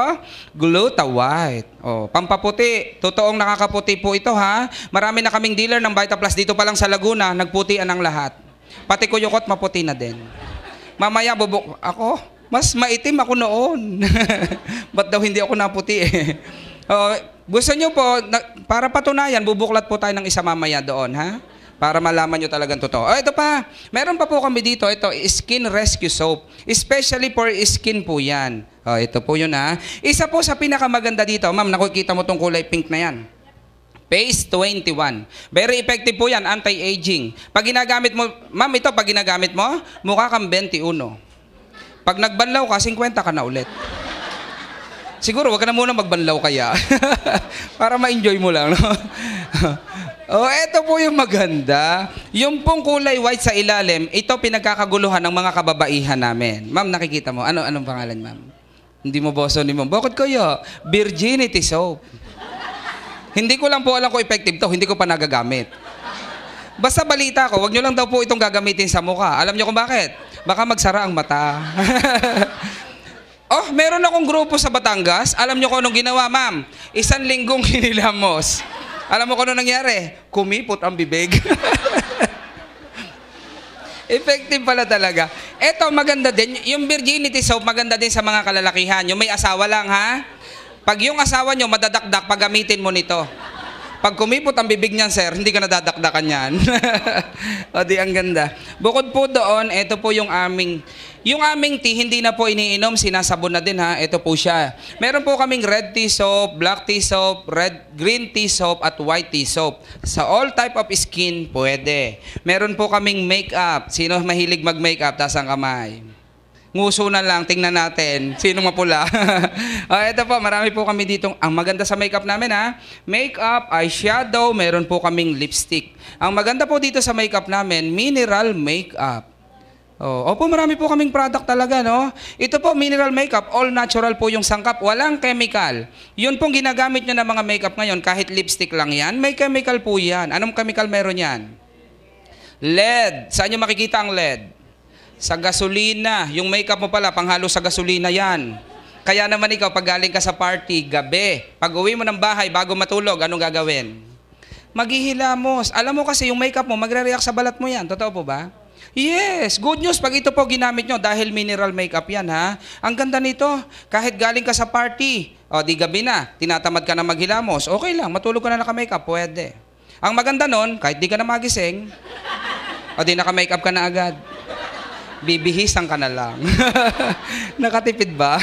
Gluta White. Oh, pampaputi. Totoong nakakaputi po ito, ha? Marami na kaming dealer ng Vita Plus dito pa lang sa Laguna. Nagputian ang lahat. Pati kuyukot maputi na din. Mamaya bubuk ako. Mas maitim ako noon. Ba't daw hindi ako naputi eh? Oh, gusto niyo po, para patunayan, bubuklat po tayo ng isa mamaya doon, ha? Para malaman nyo talagang totoo. Oh, ito pa. Meron pa po kami dito. Ito, Skin Rescue Soap. Especially for skin po yan. Oh, ito po yun ha. Isa po sa pinakamaganda dito. Ma'am, nakikita mo tong kulay pink na yan. Phase 21. Very effective po yan. Anti-aging. Pag ginagamit mo, ma'am, ito, pag ginagamit mo, mukha kang 21. Pag nagbanlaw ka, 50 ka na ulit. Siguro, wag ka na muna magbanlaw kaya. Para ma-enjoy mo lang, no? Oh, eto po yung maganda. Yung pong kulay white sa ilalim, ito pinagkakaguluhan ng mga kababaihan namin. Ma'am, nakikita mo. Anong pangalan, ma'am? Hindi mo boso ni ma'am. Bakit kayo? Virginity soap. Hindi ko lang po alam kung effective to. Hindi ko pa nagagamit. Basta balita ko, wag nyo lang daw po itong gagamitin sa mukha. Alam nyo kung bakit? Baka magsara ang mata. Oh, meron akong grupo sa Batangas. Alam nyo kung anong ginawa, ma'am? 1 linggong hinilamos. Alam mo kung ano nangyari? Kumipot ang bibig. Effective pala talaga. Eto, maganda din. Yung virginity soap, maganda din sa mga kalalakihan. Yung may asawa lang, ha? Pag yung asawa nyo, madadakdak, paggamitin mo nito. Pag kumipot ang bibig niyan, sir, hindi ka nadadakdakan yan. O di, ang ganda. Bukod po doon, ito po yung aming tea, hindi na po iniinom, sinasabon na din ha. Ito po siya. Meron po kaming red tea soap, black tea soap, green tea soap, at white tea soap. Sa all type of skin, pwede. Meron po kaming makeup. Sino mahilig mag-makeup? Taas ang kamay. Nguso na lang, tingnan natin. Sino mapula? Ito po, marami po kami ditong, ang maganda sa makeup namin ha. Makeup, eyeshadow, meron po kaming lipstick. Ang maganda po dito sa makeup namin, mineral makeup. Oh, opo, marami po kaming product talaga, no? Ito po, mineral makeup, all natural po yung sangkap, walang chemical. Yun pong ginagamit nyo ng mga makeup ngayon, kahit lipstick lang yan, may chemical po yan. Anong chemical meron yan? LED. Saan nyo makikita ang LED? Sa gasolina. Yung makeup mo pala, panghalo sa gasolina yan. Kaya naman ikaw, pag galing ka sa party, gabi, pag uwi mo ng bahay, bago matulog, anong gagawin? Maghihilamos. Alam mo kasi, yung makeup mo, magre-react sa balat mo yan. Totoo po ba? Yes, good news pag ito po ginamit nyo dahil mineral makeup yan ha. Ang ganda nito, kahit galing ka sa party, o di gabi na, tinatamad ka na maghilamos, okay lang, matulog ka na naka-makeup, pwede. Ang maganda nun, kahit di ka na magising, o di naka-makeup ka na agad, bibihisan ka na lang. Nakatipid ba?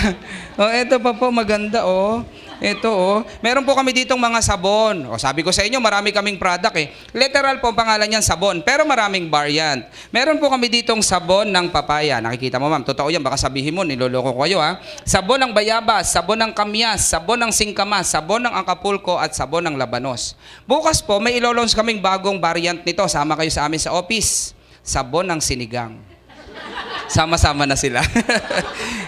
O eto pa po, maganda oh. Ito oh, meron po kami ditong mga sabon. O sabi ko sa inyo, marami kaming product eh. Literal po ang pangalan niyan, sabon, pero maraming variant. Meron po kami ditong sabon ng papaya. Nakikita mo ma'am, totoo yan, baka sabihin mo, niloloko ko kayo ha. Sabon ng bayabas, sabon ng kamyas, sabon ng singkamas, sabon ng Acapulco at sabon ng labanos. Bukas po, may ilolons kaming bagong variant nito. Sama kayo sa amin sa office. Sabon ng sinigang. Sama-sama na sila.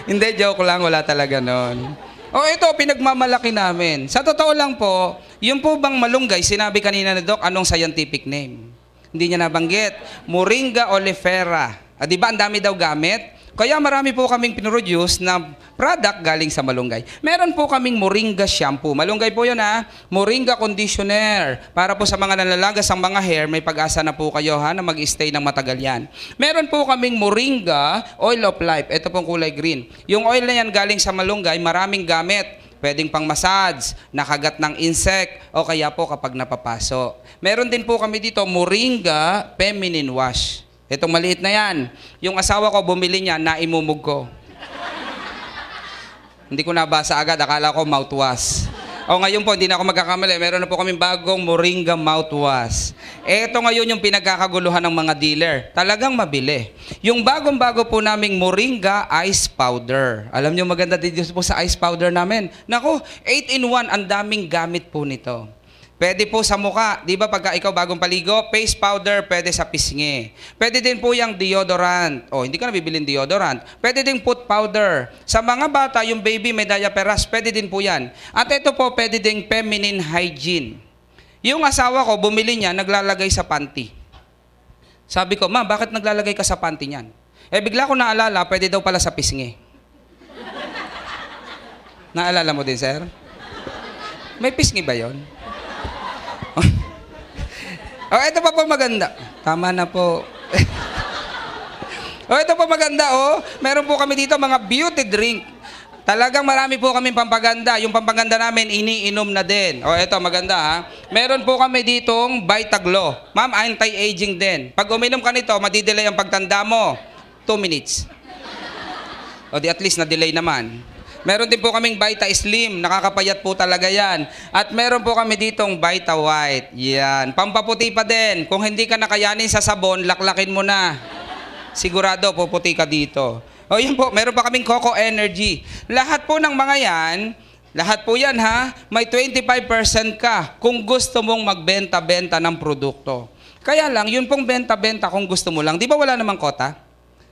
Hindi, joke lang, wala talaga nun. O ito, pinagmamalaki namin. Sa totoo lang po, yung po bang malunggay, sinabi kanina ni Doc, anong scientific name? Hindi niya nabanggit. Moringa oleifera. Di ba, ang dami daw gamit? Kaya marami po kaming pinroduce na product galing sa malunggay. Meron po kaming moringa shampoo. Malunggay po yun ha. Moringa conditioner. Para po sa mga nalalagas ang mga hair, may pag-asa na po kayo ha na mag-stay ng matagal yan. Meron po kaming moringa oil of life. Ito pong kulay green. Yung oil na yan galing sa malunggay, maraming gamit. Pwedeng pang massage, nakagat ng insect, o kaya po kapag napapaso. Meron din po kami dito, moringa feminine wash. Itong maliit na yan. Yung asawa ko, bumili niya, naimumog ko. Hindi ko nabasa agad, akala ko mouthwash. O ngayon po, hindi na ako magkakamali. Meron na po kaming bagong moringa mouthwash. Ito ngayon yung pinagkakaguluhan ng mga dealer. Talagang mabili. Yung bagong-bago po naming moringa ice powder. Alam nyo, maganda dito po sa ice powder namin. Naku, 8-in-1, ang daming gamit po nito. Pwede po sa mukha. Di ba pagka ikaw bagong paligo, face powder, pwede sa pisngi. Pwede din po yung deodorant. O, hindi ka na bibilin deodorant. Pwede din foot powder. Sa mga bata, yung baby may diaperas, pwede din po yan. At ito po, pwede din feminine hygiene. Yung asawa ko, bumili niya, naglalagay sa panty. Sabi ko, ma, bakit naglalagay ka sa panty niyan? Eh, bigla ko naalala, pwede daw pala sa pisngi. Naalala mo din, sir? May pisngi ba yon? Oh, ito pa po maganda. Tama na po. Oh, ito pa maganda, oh. Meron po kami dito mga beauty drink. Talagang marami po kami pampaganda. Yung pampaganda namin, iniinom na din. Oh, ito maganda ha. Meron po kami ditong Vitaglo. Ma'am, anti-aging din. Pag uminom ka nito, madidelay ang pagtanda mo. 2 minutes. O di at least na-delay naman. Meron din po kaming Vita Slim, nakakapayat po talaga yan. At meron po kami ditong Vita White. Yan, pampaputi pa din. Kung hindi ka nakayanin sa sabon, laklakin mo na. Sigurado, puputi ka dito. O yun po, meron pa kaming Coco Energy. Lahat po ng mga yan, lahat po yan ha, may 25% ka kung gusto mong magbenta-benta ng produkto. Kaya lang, yun pong benta-benta kung gusto mo lang. Di ba wala namang kota?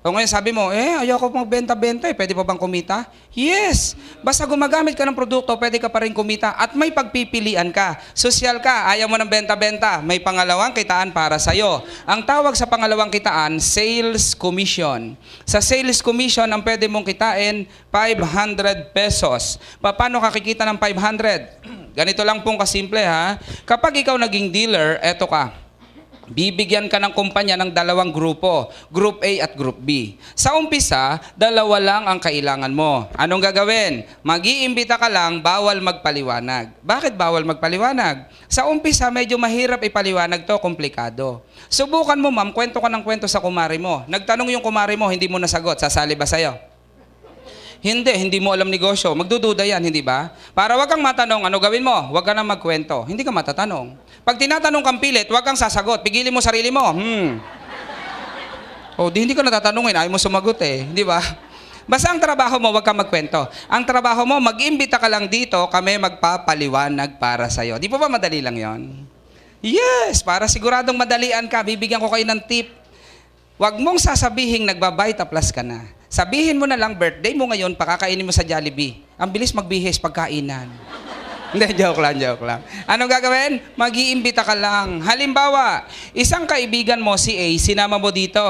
O ngayon sabi mo, ayoko magbenta-benta pwede pa bang kumita? Yes! Basta gumagamit ka ng produkto, pwede ka pa rin kumita at may pagpipilian ka. Sosyal ka, ayaw mo ng benta-benta, may pangalawang kitaan para sa'yo. Ang tawag sa pangalawang kitaan, sales commission. Sa sales commission, ang pwede mong kitain, 500 pesos. Paano kakikita ng 500? Ganito lang pong kasimple ha. Kapag ikaw naging dealer, eto ka. Bibigyan ka ng kumpanya ng 2 grupo, Group A at Group B. Sa umpisa, 2 lang ang kailangan mo. Anong gagawin? Mag-iimbita ka lang, bawal magpaliwanag. Bakit bawal magpaliwanag? Sa umpisa, medyo mahirap ipaliwanag to, komplikado. Subukan mo ma'am, kwento ka ng kwento sa kumari mo. Nagtanong yung kumari mo, hindi mo nasagot, sasali ba sa'yo? Hindi mo alam negosyo. Magdududa yan, hindi ba? Para wag kang matanong, ano gawin mo? Wag ka na magkwento. Hindi ka matatanong. Pag tinatanong kang pilit, wag kang sasagot. Pigilin mo sarili mo. O, hindi ka natatanungin. Ayaw mo sumagot eh. Hindi ba? Basta ang trabaho mo, wag kang magkwento. Ang trabaho mo, mag-imbita ka lang dito, kami magpapaliwanag para sa'yo. Di po ba madali lang yon? Yes! Para siguradong madalian ka, bibigyan ko kayo ng tip. Huwag mong sasabihing nagbabayta plus ka na. Sabihin mo na lang, birthday mo ngayon, pakakainin mo sa Jollibee. Ang bilis magbihis pagkainan. Hindi, joke lang. Anong gagawin? Mag-iimbita ka lang. Halimbawa, isang kaibigan mo, si A, sinama mo dito.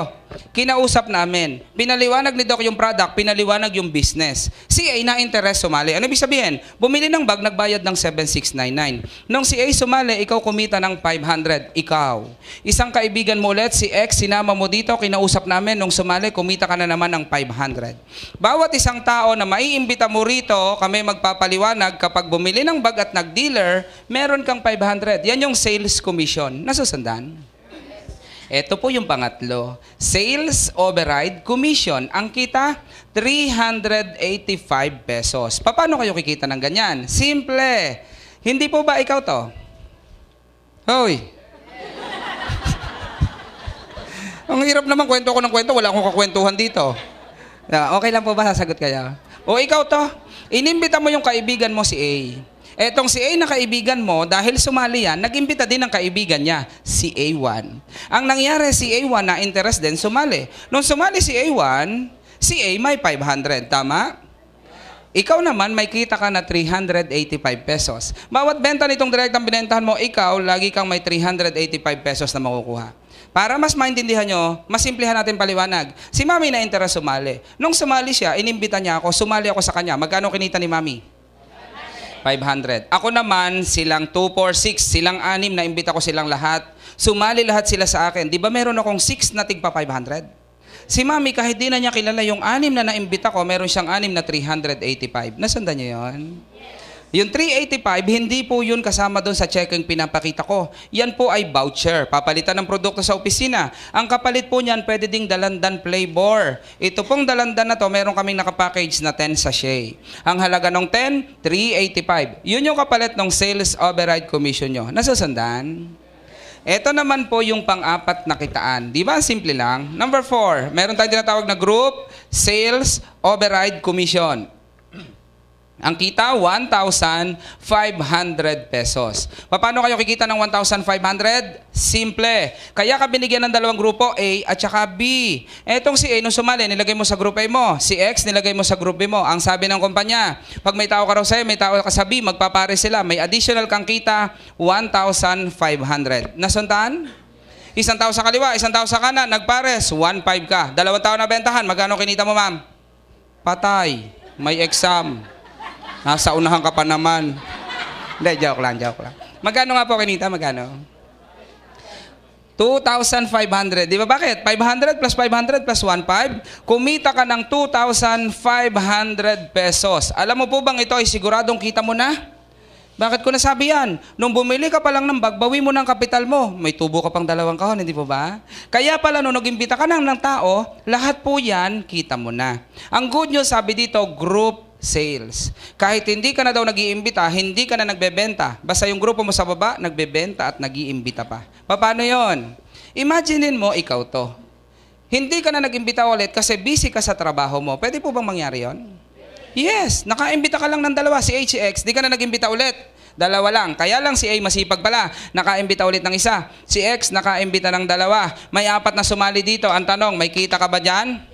Kinausap namin. Pinaliwanag ni Doc yung product, pinaliwanag yung business. Si A na interest sumali. Ano ibig sabihin? Bumili ng bag, nagbayad ng 7,699. Nung si A sumali, ikaw kumita ng 500. Ikaw. Isang kaibigan mo ulit, si X, sinama mo dito, kinausap namin. Nung sumali, kumita ka na naman ng 500. Bawat isang tao na maiimbita mo rito, kami magpapaliwanag, kapag bumili ng bag at nag-dealer, meron kang 500. Yan yung sales commission. Nasusundan? Ito po yung pangatlo. Sales override commission. Ang kita, 385 pesos. Paano kayo kikita ng ganyan? Simple. Hindi po ba ikaw to? Hoy. Ang hirap naman, kwento ko ng kwento. Wala akong kakwentuhan dito. Okay lang po ba sasagot kayo? O ikaw to, inimbita mo yung kaibigan mo si A. Etong si A na kaibigan mo, dahil sumali yan, nag-imbita din ng kaibigan niya, si A1. Ang nangyari, si A1 na interest din, sumali. Nung sumali si A1, si A may 500, tama? Ikaw naman, may kita ka na 385 pesos. Bawat benta nitong direktang binentahan mo, ikaw, lagi kang may 385 pesos na makukuha. Para mas maintindihan nyo, mas simplihan natin paliwanag. Si Mami na interest sumali. Nung sumali siya, inimbita niya ako, sumali ako sa kanya. Magkano kinita ni Mami? 500. Ako naman, silang 2, 4, 6, silang 6, naimbita ko silang lahat. Sumali lahat sila sa akin. Di ba meron akong 6 na tigpa 500? Si Mami, kahit di na niya kilala yung 6 na naimbita ko, meron siyang 6 na 385. Nasundan niyo yun? Yung 385, hindi po yun kasama doon sa check yung pinapakita ko. Yan po ay voucher. Papalitan ng produkto sa opisina. Ang kapalit po niyan, pwede ding dalandan flavor. Ito pong dalandan na to, meron kaming nakapackage na 10 sachet. Ang halaga ng 10, 385. Yun yung kapalit ng sales override commission nyo. Nasusundan? Ito naman po yung pang-apat na kitaan. Di ba? Simple lang. Number 4, meron tayong tinatawag na group sales override commission. Ang kita, 1,500 pesos. Paano kayo kikita ng 1,500? Simple. Kaya ka binigyan ng dalawang grupo, A at saka B. Etong si A, nung sumali, nilagay mo sa group A mo. Si X, nilagay mo sa group B mo. Ang sabi ng kumpanya, pag may tao ka raw sa'yo, may tao ka sa B, magpapare sila. May additional kang kita, 1,500. Nasundan? Isang tao sa kaliwa, isang tao sa kanan, nagpares, 1,500 ka. Dalawang tao na bentahan, magkano kinita mo, ma'am? Patay. May exam. Nasa unahan ka pa naman. Hindi, joke lang. Magkano nga po kinita? Magkano? 2,500. Di ba bakit? 500 plus 500 plus 1,500. Kumita ka ng 2,500 pesos. Alam mo po bang ito ay siguradong kita mo na? Bakit ko nasabi yan? Nung bumili ka pa lang ng bag, bawi mo ng kapital mo. May tubo ka pang 2 kahon, hindi po ba? Kaya pala nung nag-imbita ka ng tao, lahat po yan, kita mo na. Ang good news, sabi dito, group sales. Kahit hindi ka na daw nag-iimbita, hindi ka na nagbebenta. Basta yung grupo mo sa baba, nagbebenta at nag-iimbita pa. Paano yon? Imaginein mo, ikaw to. Hindi ka na nag-imbita ulit kasi busy ka sa trabaho mo. Pwede po bang mangyari yon? Yes. Nakaimbita ka lang ng 2, si H, si X. Di ka na nag-imbita ulit. 2 lang. Kaya lang si A masipag pala. Nakaimbita ulit ng 1. Si X nakaimbita ng 2. May 4 na sumali dito. Ang tanong, may kita ka ba dyan?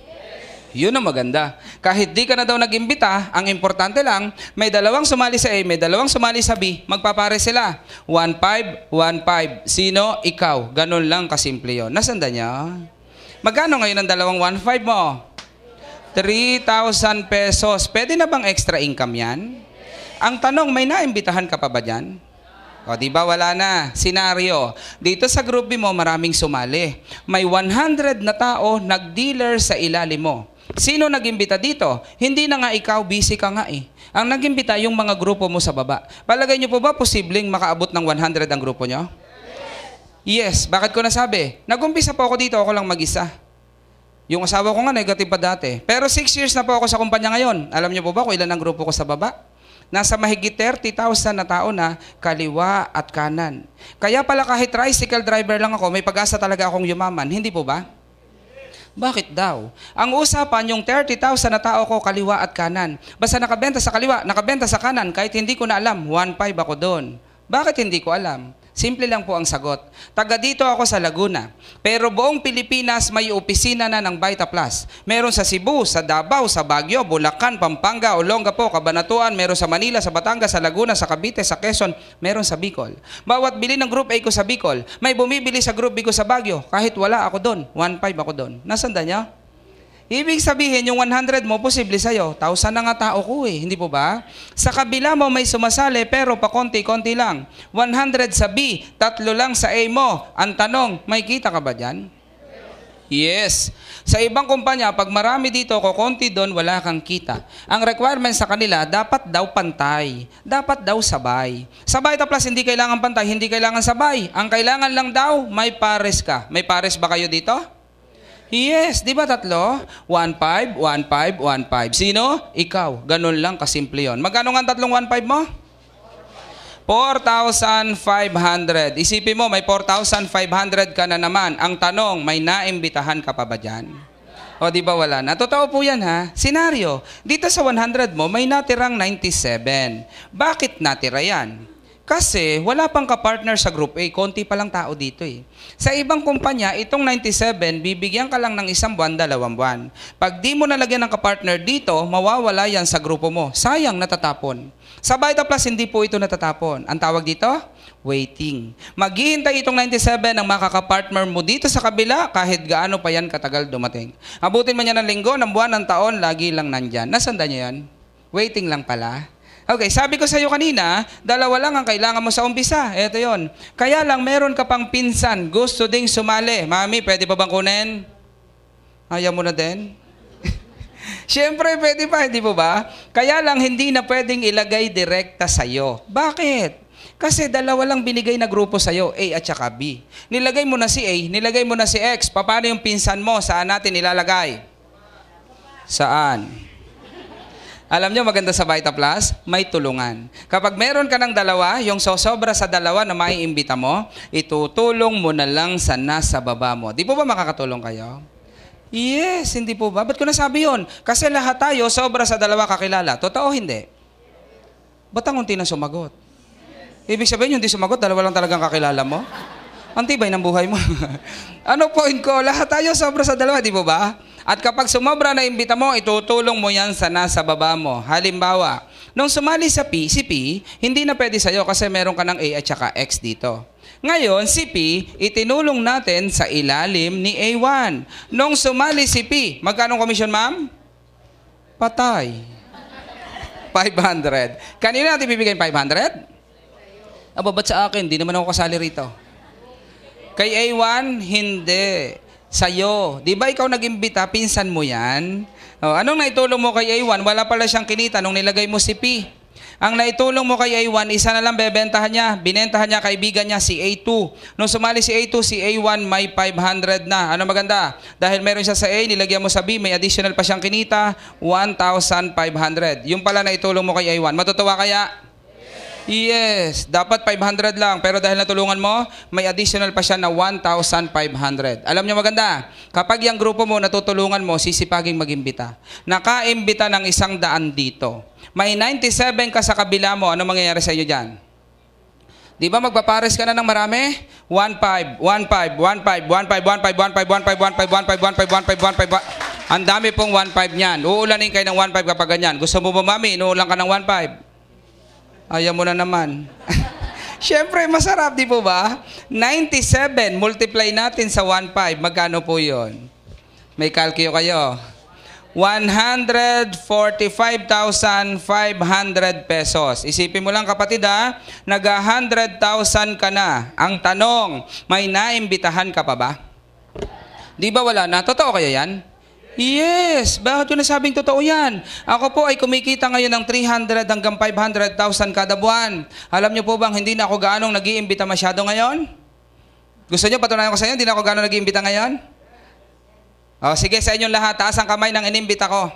Yun ang maganda. Kahit di ka na daw nag-imbita, ang importante lang, may 2 sumali sa A, may 2 sumali sa B, magpapare sila. 1,500, 1,500. Sino? Ikaw. Ganun lang kasimple yun. Nasanda niya? Magkano ngayon ang 2,1,500 mo? 3,000 pesos. Pwede na bang extra income yan? Ang tanong, may naimbitahan ka pa ba dyan? O, di ba wala na? Senaryo. Dito sa group B mo, maraming sumali. May 100 na tao nag-dealer sa ilalim mo. Sino nag-imbita dito? Hindi na nga ikaw, busy ka nga eh. Ang nag-imbita yung mga grupo mo sa baba. Palagay niyo po ba posibleng makaabot ng 100 ang grupo niyo? Yes. Bakit ko nasabi? Nag-umpisa po ako dito, ako lang mag-isa. Yung asawa ko nga negative pa dati. Pero 6 years na po ako sa kumpanya ngayon. Alam niyo po ba kung ilan ang grupo ko sa baba? Nasa mahigit 30,000 na tao na kaliwa at kanan. Kaya pala kahit tricycle driver lang ako, may pag-asa talaga akong yumaman. Hindi po ba? Bakit daw? Ang usapan yung 30,000 na tao ko kaliwa at kanan. Basta nakabenta sa kaliwa, nakabenta sa kanan, kahit hindi ko na alam, 1,500 ako doon. Bakit hindi ko alam? Simple lang po ang sagot. Taga dito ako sa Laguna. Pero buong Pilipinas may opisina na ng Vita Plus. Meron sa Cebu, sa Davao, sa Baguio, Bulacan, Pampanga, Olongapo, Cabanatuan, meron sa Manila, sa Batangas, sa Laguna, sa Cavite, sa Quezon, meron sa Bicol. Bawat bili ng Group A ko sa Bicol, may bumibili sa Group B ko sa Baguio. Kahit wala ako doon, 1.5 ako doon. Nasanda niya? Ibig sabihin, yung 100 mo, posible sa'yo. 1,000 na nga tao ko hindi po ba? Sa kabila mo may sumasali, pero pakonti-konti lang. 100 sa B, 3 lang sa A mo. Ang tanong, may kita ka ba dyan? Yes. Sa ibang kumpanya, pag marami dito, kukunti doon, wala kang kita. Ang requirement sa kanila, dapat daw pantay. Dapat daw sabay. Sa Vita Plus, hindi kailangan pantay, hindi kailangan sabay. Ang kailangan lang daw, may pares ka. May pares ba kayo dito? Yes, di ba 3? 1.5, 1.5, 1.5. Sino? Ikaw. Ganun lang kasimple yun. Magkano nga ang tatlong 1.5 mo? 4,500. Isipin mo, may 4,500 ka na naman. Ang tanong, may naimbitahan ka pa ba dyan? O di ba wala na? Totoo po yan ha. Senaryo, dito sa 100 mo, may natirang 97. Bakit natira yan? Kasi wala pang kapartner sa Group A, konti pa lang tao dito Sa ibang kumpanya, itong 97, bibigyan ka lang ng 1 buwan, 2 buwan. Pag di mo nalagyan ng kapartner dito, mawawala yan sa grupo mo. Sayang, natatapon. Sa Vita Plus, hindi po ito natatapon. Ang tawag dito? Waiting. Maghihintay itong 97 ng makakapartner mo dito sa kabila, kahit gaano pa yan katagal dumating. Abutin man yan ng linggo, ng buwan, ng taon, lagi lang nandyan. Nasanda niyo yan? Waiting lang pala. Okay, sabi ko sa iyo kanina, 2 lang ang kailangan mo sa umpisa. Ito yon. Kaya lang meron ka pang pinsan, gusto ding sumali. Mami, pwede pa bang kunin? Ayaw mo na din? Siyempre, pwede pa, hindi po ba? Kaya lang hindi na pwedeng ilagay direkta sa iyo. Bakit? Kasi 2 lang binigay na grupo sa iyo, A at saka B. Nilagay mo na si A, nilagay mo na si X. Paano yung pinsan mo? Saan natin ilalagay? Saan? Alam nyo, maganda sa Vita Plus, may tulungan. Kapag meron ka ng 2, yung sosobra sa 2 na maiimbita mo, itutulong mo na lang sa nasa baba mo. Di po ba makakatulong kayo? Yes, hindi po ba? Ba't ko nasabi yun? Kasi lahat tayo, sobra sa 2 kakilala. Totoo hindi? Ba't ang unti na sumagot? Ibig sabihin, yung di sumagot, 2 lang talagang kakilala mo? Ang tibay ng buhay mo. Ano point ko? Lahat tayo sobra sa 2, di po ba? At kapag sumobra na imbita mo, itutulong mo yan sa nasa baba mo. Halimbawa, nung sumali sa P, si P, hindi na pwede sa'yo kasi meron ka ng A at saka X dito. Ngayon, si P, itinulong natin sa ilalim ni A1. Nung sumali si P, magkano commission, ma'am? Patay. 500. Kanino natin bibigyan 500? Aba, ba't sa akin? Di naman ako kasali rito. Kay A1, hindi. Sa'yo. Di ba ikaw nag-imbita, pinsan mo yan? O, anong naitulong mo kay A1? Wala pala siyang kinita nung nilagay mo si P. Ang naitulong mo kay A1, isa na lang bebentahan niya. Binentahan niya kaibigan niya si A2. Nung sumali si A2, si A1 may 500 na. Ano maganda? Dahil meron siya sa A, nilagyan mo sa B, may additional pa siyang kinita, 1,500. Yung pala naitulong mo kay A1. Matutuwa kaya? Yes, dapat 500 lang. Pero dahil natulungan mo, may additional pa siya na 1,500. Alam niyo maganda, kapag yung grupo mo natutulungan mo, sisipaging mag-imbita. Nakaimbita ng 100 dito. May 97 ka sa kabila mo, ano mangyayari sa iyo dyan? Di ba magpapares ka na ng marami? 1,500, 1,500, 1,500, 1,500, 1,500, 1,500, 1,500, 1,500, 1,500. Ang dami pong 1,500 niyan. Uulanin kayo ng 1,500 kapag ganyan. Gusto mo ba, mami, inuulan ka ng 1,500? Ayaw mo na naman. Siyempre, masarap, di po ba? 97, multiply natin sa 1,500. Magkano po yun? May kalkyo kayo. 145,500 pesos. Isipin mo lang kapatid nag-100,000 ka na. Ang tanong, may naimbitahan ka pa ba? Di ba wala na? Totoo kaya yan? Yes! Bakit ko nasabing totoo yan? Ako po ay kumikita ngayon ng 300 hanggang 500,000 kada buwan. Alam niyo po bang hindi na ako gaanong nag-iimbita masyado ngayon? Gusto niyo patunayan ko sa inyo, hindi na ako gaanong nag-iimbita ngayon? O, sige sa inyong lahat, taas ang kamay ng inimbita ko.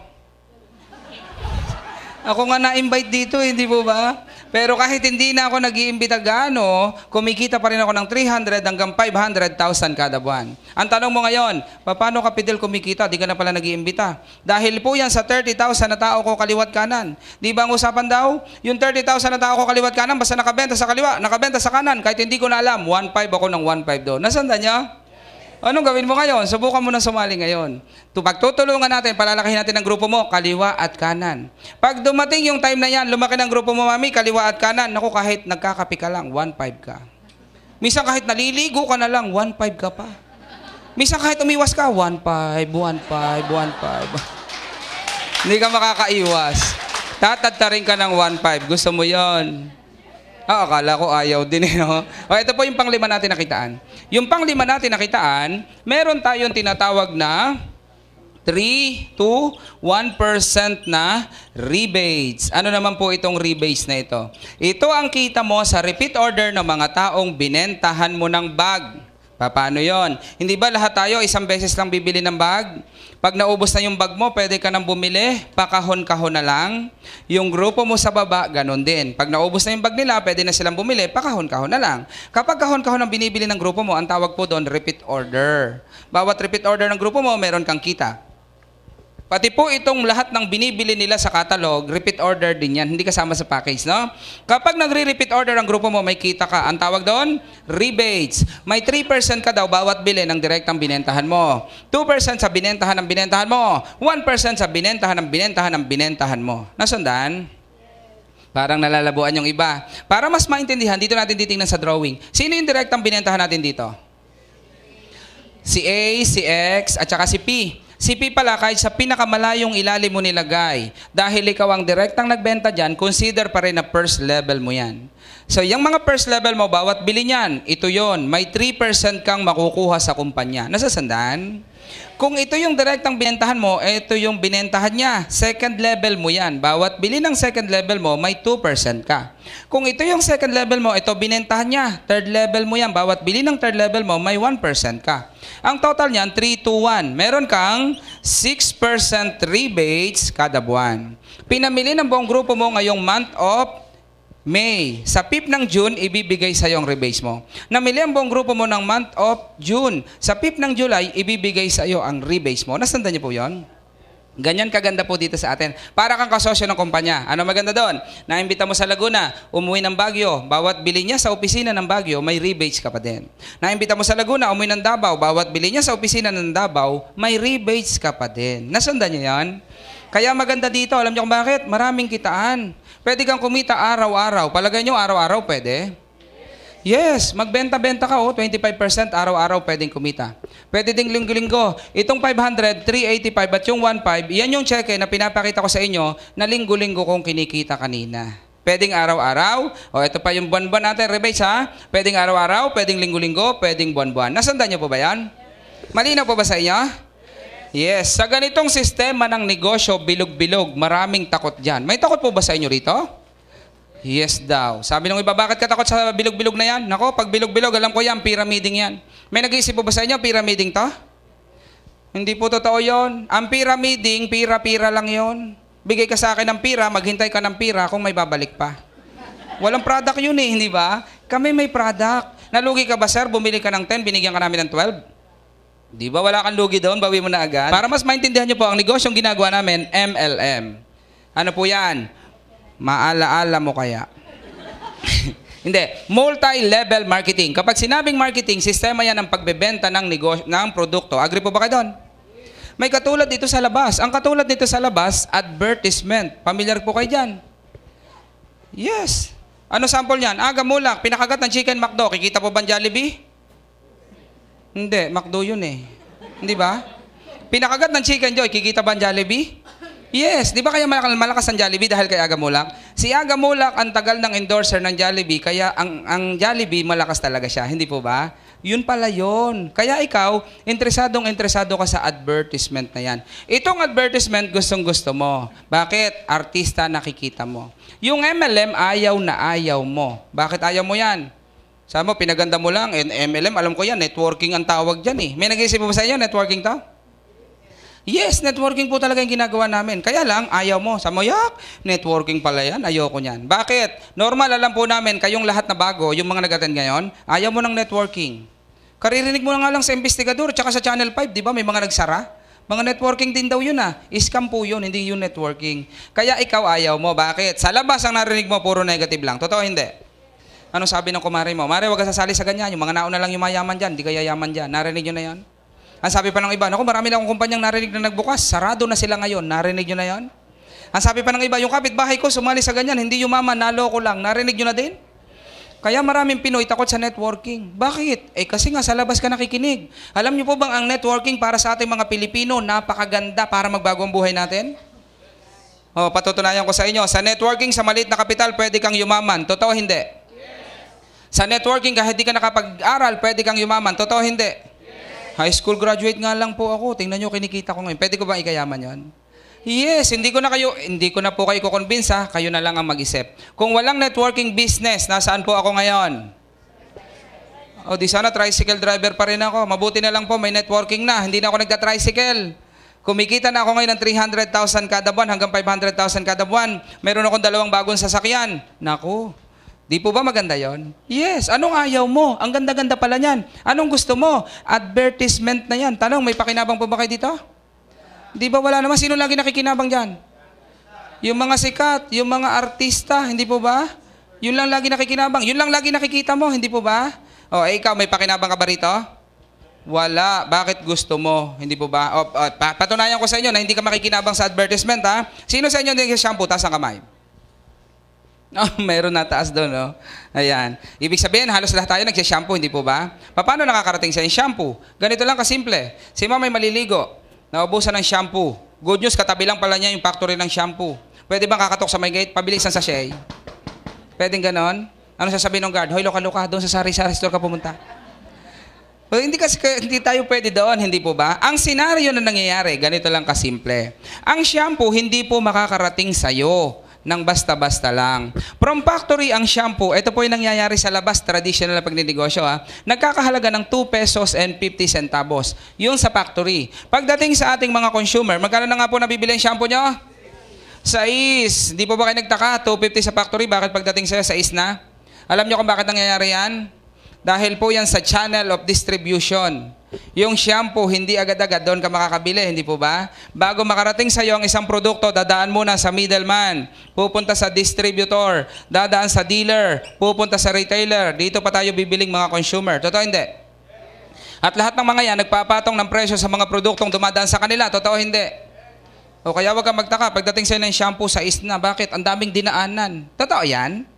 Ako nga na-invite dito, hindi po ba? Pero kahit hindi na ako nag-iimbita gaano, kumikita pa rin ako ng 300 hanggang 500,000 kada buwan. Ang tanong mo ngayon, paano ka, Fidel, kumikita? Di ka na pala nag-iimbita. Dahil po yan sa 30,000 na tao ko kaliwat kanan. Di ba ang usapan daw? Yung 30,000 na tao ko kaliwat kanan, basta nakabenta sa kaliwa, nakabenta sa kanan, kahit hindi ko na alam, 1.5 ako ng 1.5 doon. Nasanda niya? Anong gawin mo ngayon? Subukan mo na sumali ngayon. Pagtutulungan natin, palalakihin natin ang grupo mo, kaliwa at kanan. Pag dumating yung time na yan, lumaki ng grupo mo, mami, kaliwa at kanan, naku, kahit nagkakapi ka lang, 1.5 ka. Minsan kahit naliligo ka na lang, 1.5 ka pa. Minsan kahit umiwas ka, 1.5, 1.5, 1.5. Hindi ka makakaiwas. Tatadtarin ka ng 1.5. Gusto mo yon? Akala ko ayaw din eh, no? O, ito po yung panglima natin nakitaan. Yung panglima natin nakitaan, meron tayong tinatawag na 3 to 1% na rebates. Ano naman po itong rebates na ito? Ito ang kita mo sa repeat order ng mga taong binentahan mo ng bag. Paano yon? Hindi ba lahat tayo isang beses lang bibili ng bag? Pag naubos na yung bag mo, pwede ka nang bumili, pakahon-kahon na lang. Yung grupo mo sa baba, ganun din. Pag naubos na yung bag nila, pwede na silang bumili, pakahon-kahon na lang. Kapag kahon-kahon ang binibili ng grupo mo, ang tawag po doon, repeat order. Bawat repeat order ng grupo mo, meron kang kita. Pati po itong lahat ng binibili nila sa catalog, repeat order din yan. Hindi kasama sa package, no? Kapag nagre-repeat order ang grupo mo, may kita ka. Ang tawag doon, rebates. May 3% ka daw bawat bili ng direktang binentahan mo. 2% sa binentahan ng binentahan mo. 1% sa binentahan ng binentahan ng binentahan mo. Nasundan? Parang nalalabuan yung iba. Para mas maintindihan, dito natin titingnan sa drawing. Sino yung direktang binentahan natin dito? Si A, si X, at saka si P. Si P pala, kahit sa pinakamalayong ilalim mo nilagay, dahil ikaw ang direktang nagbenta dyan, consider pa rin na first level mo yan. So, yung mga first level mo, bawat bili niyan, ito yon, may 3% kang makukuha sa kumpanya. Nasasandaan? Kung ito yung direktang binentahan mo, ito yung binentahan niya. Second level mo yan. Bawat bili ng second level mo, may 2% ka. Kung ito yung second level mo, ito binentahan niya. Third level mo yan. Bawat bili ng third level mo, may 1% ka. Ang total niyan, 3 to 1. Meron kang 6% rebates kada buwan. Pinamili ng buong grupo mo ngayong month of May. Sa PIP ng June, ibibigay sa iyo ang rebates mo. Namili ang buong grupo mo ng month of June. Sa PIP ng July, ibibigay sa iyo ang rebates mo. Nasanda niyo po yon? Ganyan kaganda po dito sa atin. Para kang kasosyo ng kumpanya. Ano maganda doon? Naimbita mo sa Laguna, umuwi ng Baguio. Bawat bili niya sa opisina ng Baguio, may rebates ka pa din. Naimbita mo sa Laguna, umuwi ng Davao. Bawat bili niya sa opisina ng Davao, may rebates ka pa din. Nasanda niyo yan? Kaya maganda dito. Alam niyo kung bakit? Maraming kitaan. Pwede kang kumita araw-araw. Palagay niyo araw-araw pwede? Yes, magbenta-benta ka, 25% araw-araw pwedeng kumita. Pwede ding linggo-linggo. Itong 500, 385 at yung 1.5, yan yung cheque na pinapakita ko sa inyo na linggo-linggo kong kinikita kanina. Pwedeng araw-araw. O ito pa yung buwan-buwan natin, rebates ha. Pwedeng araw-araw, pwedeng linggo-linggo, pwedeng buwan-buwan. Nasanda niyo po ba yan? Malinaw po ba sa inyo? Yes, sa ganitong sistema ng negosyo, bilog-bilog, maraming takot dyan. May takot po ba sa inyo rito? Yes daw. Sabi ng iba, bakit ka takot sa bilog-bilog na yan? Nako, pag bilog-bilog, alam ko yan, pyramiding yan. May nag-iisip po ba sa inyo, pyramiding to? Hindi po totoo yon. Ang pyramiding, pira-pira lang yon. Bigay ka sa akin ng pira, maghintay ka ng pira kung may babalik pa. Walang product yun eh, hindi ba? Kami may product. Nalugi ka ba, sir? Bumili ka ng 10, binigyan ka namin ng 12? Di ba wala kang lugi doon? Bawi mo na agad. Para mas maintindihan nyo po, ang negosyong ginagawa namin, MLM. Ano po yan? Maalaala mo kaya? Hindi. Multi-level marketing. Kapag sinabing marketing, sistema yan ng pagbebenta ng produkto. Agree po ba kayo doon? May katulad dito sa labas. Ang katulad dito sa labas, advertisement. Familiar po kayo dyan? Yes. Ano sample yan? Aga mulak, pinakagat ng chicken McDo. Kikita po ba ang Jollibee? Hindi, McDo yun eh. Hindi ba? Pinakagat ng Chicken Joy, kikita ba ang Jollibee? Yes, di ba kaya malakas ang Jollibee dahil kay Aga Mulak? Si Aga Mulak ang tagal ng endorser ng Jollibee, kaya ang Jollibee malakas talaga siya, hindi po ba? Yun pala yun. Kaya ikaw, interesado ka sa advertisement na yan. Itong advertisement, gustong-gusto mo. Bakit? Artista nakikita mo. Yung MLM, ayaw na ayaw mo. Bakit ayaw mo yan? Sabi mo, pinaganda mo lang, MLM, alam ko yan, networking ang tawag dyan eh. May nag-iisip mo ba sa inyo, networking to? Yes, networking po talaga yung ginagawa namin. Kaya lang, ayaw mo. Sa moyak, networking pala yan. Ayoko niyan. Bakit? Normal, alam po namin, kayong lahat na bago, yung mga nag-attend ngayon, ayaw mo ng networking. Karirinig mo na nga lang sa investigador, tsaka sa Channel 5, di ba? May mga nagsara. Mga networking din daw yun ah. Scam po yun, hindi yun networking. Kaya ikaw ayaw mo. Bakit? Sa labas ang narinig mo, puro negative lang. Totoo hindi? Ano sabi ng kumare mo? Mare, wag ka sasali sa ganyan. Yung mga nauna lang yung mayaman dyan, di kaya yaman dyan. Narinig nyo na yan? Ang sabi pa ng iba, naku, marami na akong kumpanyang narinig na nagbukas. Sarado na sila ngayon. Narinig nyo na yan? Ang sabi pa ng iba, yung kapitbahay ko, sumali sa ganyan, hindi yumaman, naloko lang. Narinig nyo na din? Kaya maraming Pinoy takot sa networking. Bakit? Kasi nga sa labas ka nakikinig. Alam niyo po bang ang networking para sa ating mga Pilipino, napakaganda para magbago ang buhay natin? Patutunayan ko sa inyo, sa networking, sa maliit na kapital, pwede kang yumaman. Totoo hindi? Sa networking, kahit di ka nakapag-aral, pwede kang yumaman. Totoo hindi? High school graduate nga lang po ako. Tingnan nyo, kinikita ko ngayon. Pwede ko bang ikayaman yon? Yes, hindi ko na po kayo kukonvince ha. Kayo na lang ang mag-isip. Kung walang networking business, nasaan po ako ngayon? Di sana tricycle driver pa rin ako. Mabuti na lang po, may networking na. Hindi na ako nagta-tricycle. Kumikita na ako ngayon ng 300,000 kada buwan hanggang 500,000 kada buwan. Meron akong 2 bagong sasakyan. Naku. Di po ba maganda yon? Yes. Anong ayaw mo? Ang ganda-ganda pala niyan. Anong gusto mo? Advertisement na yan. Tanong, may pakinabang po ba kayo dito? Di ba wala naman? Sino lagi nakikinabang dyan? Yung mga sikat, yung mga artista, hindi po ba? Yun lang lagi nakikinabang. Yun lang lagi nakikita mo, hindi po ba? Ikaw, may pakinabang ka ba rito? Wala. Bakit gusto mo? Hindi po ba? Patunayan ko sa inyo na hindi ka makikinabang sa advertisement, ha? Sino sa inyo nag-shampoo? Taas ang kamay. Mayroon na taas doon, no? Ayan. Ibig sabihin, halos lahat tayo nagsishampoo, hindi po ba? Paano nakakarating sa shampoo? Ganito lang kasimple. Si mama may maliligo, naubusan ng shampoo. Good news, katabi lang pala niya yung factory ng shampoo. Pwede bang kakatok sa may gate, pabilis ang sachet? Pwedeng ganon? Ano sasabihin ng guard? Hoy, loka-loka, doon sa sari-sari store ka pumunta. Hindi tayo pwede doon, hindi po ba? Ang senaryo na nangyayari, ganito lang kasimple. Ang shampoo, hindi po makakarating sa'yo ng basta-basta lang. From factory ang shampoo, ito po yung nangyayari sa labas, traditional na pagninegosyo ha, nagkakahalaga ng 2 pesos and 50 centavos. Yung sa factory. Pagdating sa ating mga consumer, magkano na nga po nabibili ang shampoo nyo? 6. Di po ba kayo nagtaka? 250 sa factory, bakit pagdating sa'yo 6 na? Alam nyo kung bakit nangyayari yan? Dahil po yan sa channel of distribution. Yung shampoo, hindi agad-agad doon ka makakabili, hindi po ba? Bago makarating sa iyo ang isang produkto, dadaan muna sa middleman, pupunta sa distributor, dadaan sa dealer, pupunta sa retailer. Dito pa tayo bibiling mga consumer. Totoo hindi? At lahat ng mga yan, nagpapatong ng presyo sa mga produktong dumadaan sa kanila. Totoo hindi? O kaya wag kang magtaka, pagdating sa iyo ng shampoo, 6 na. Bakit? Ang daming dinaanan. Totoo yan?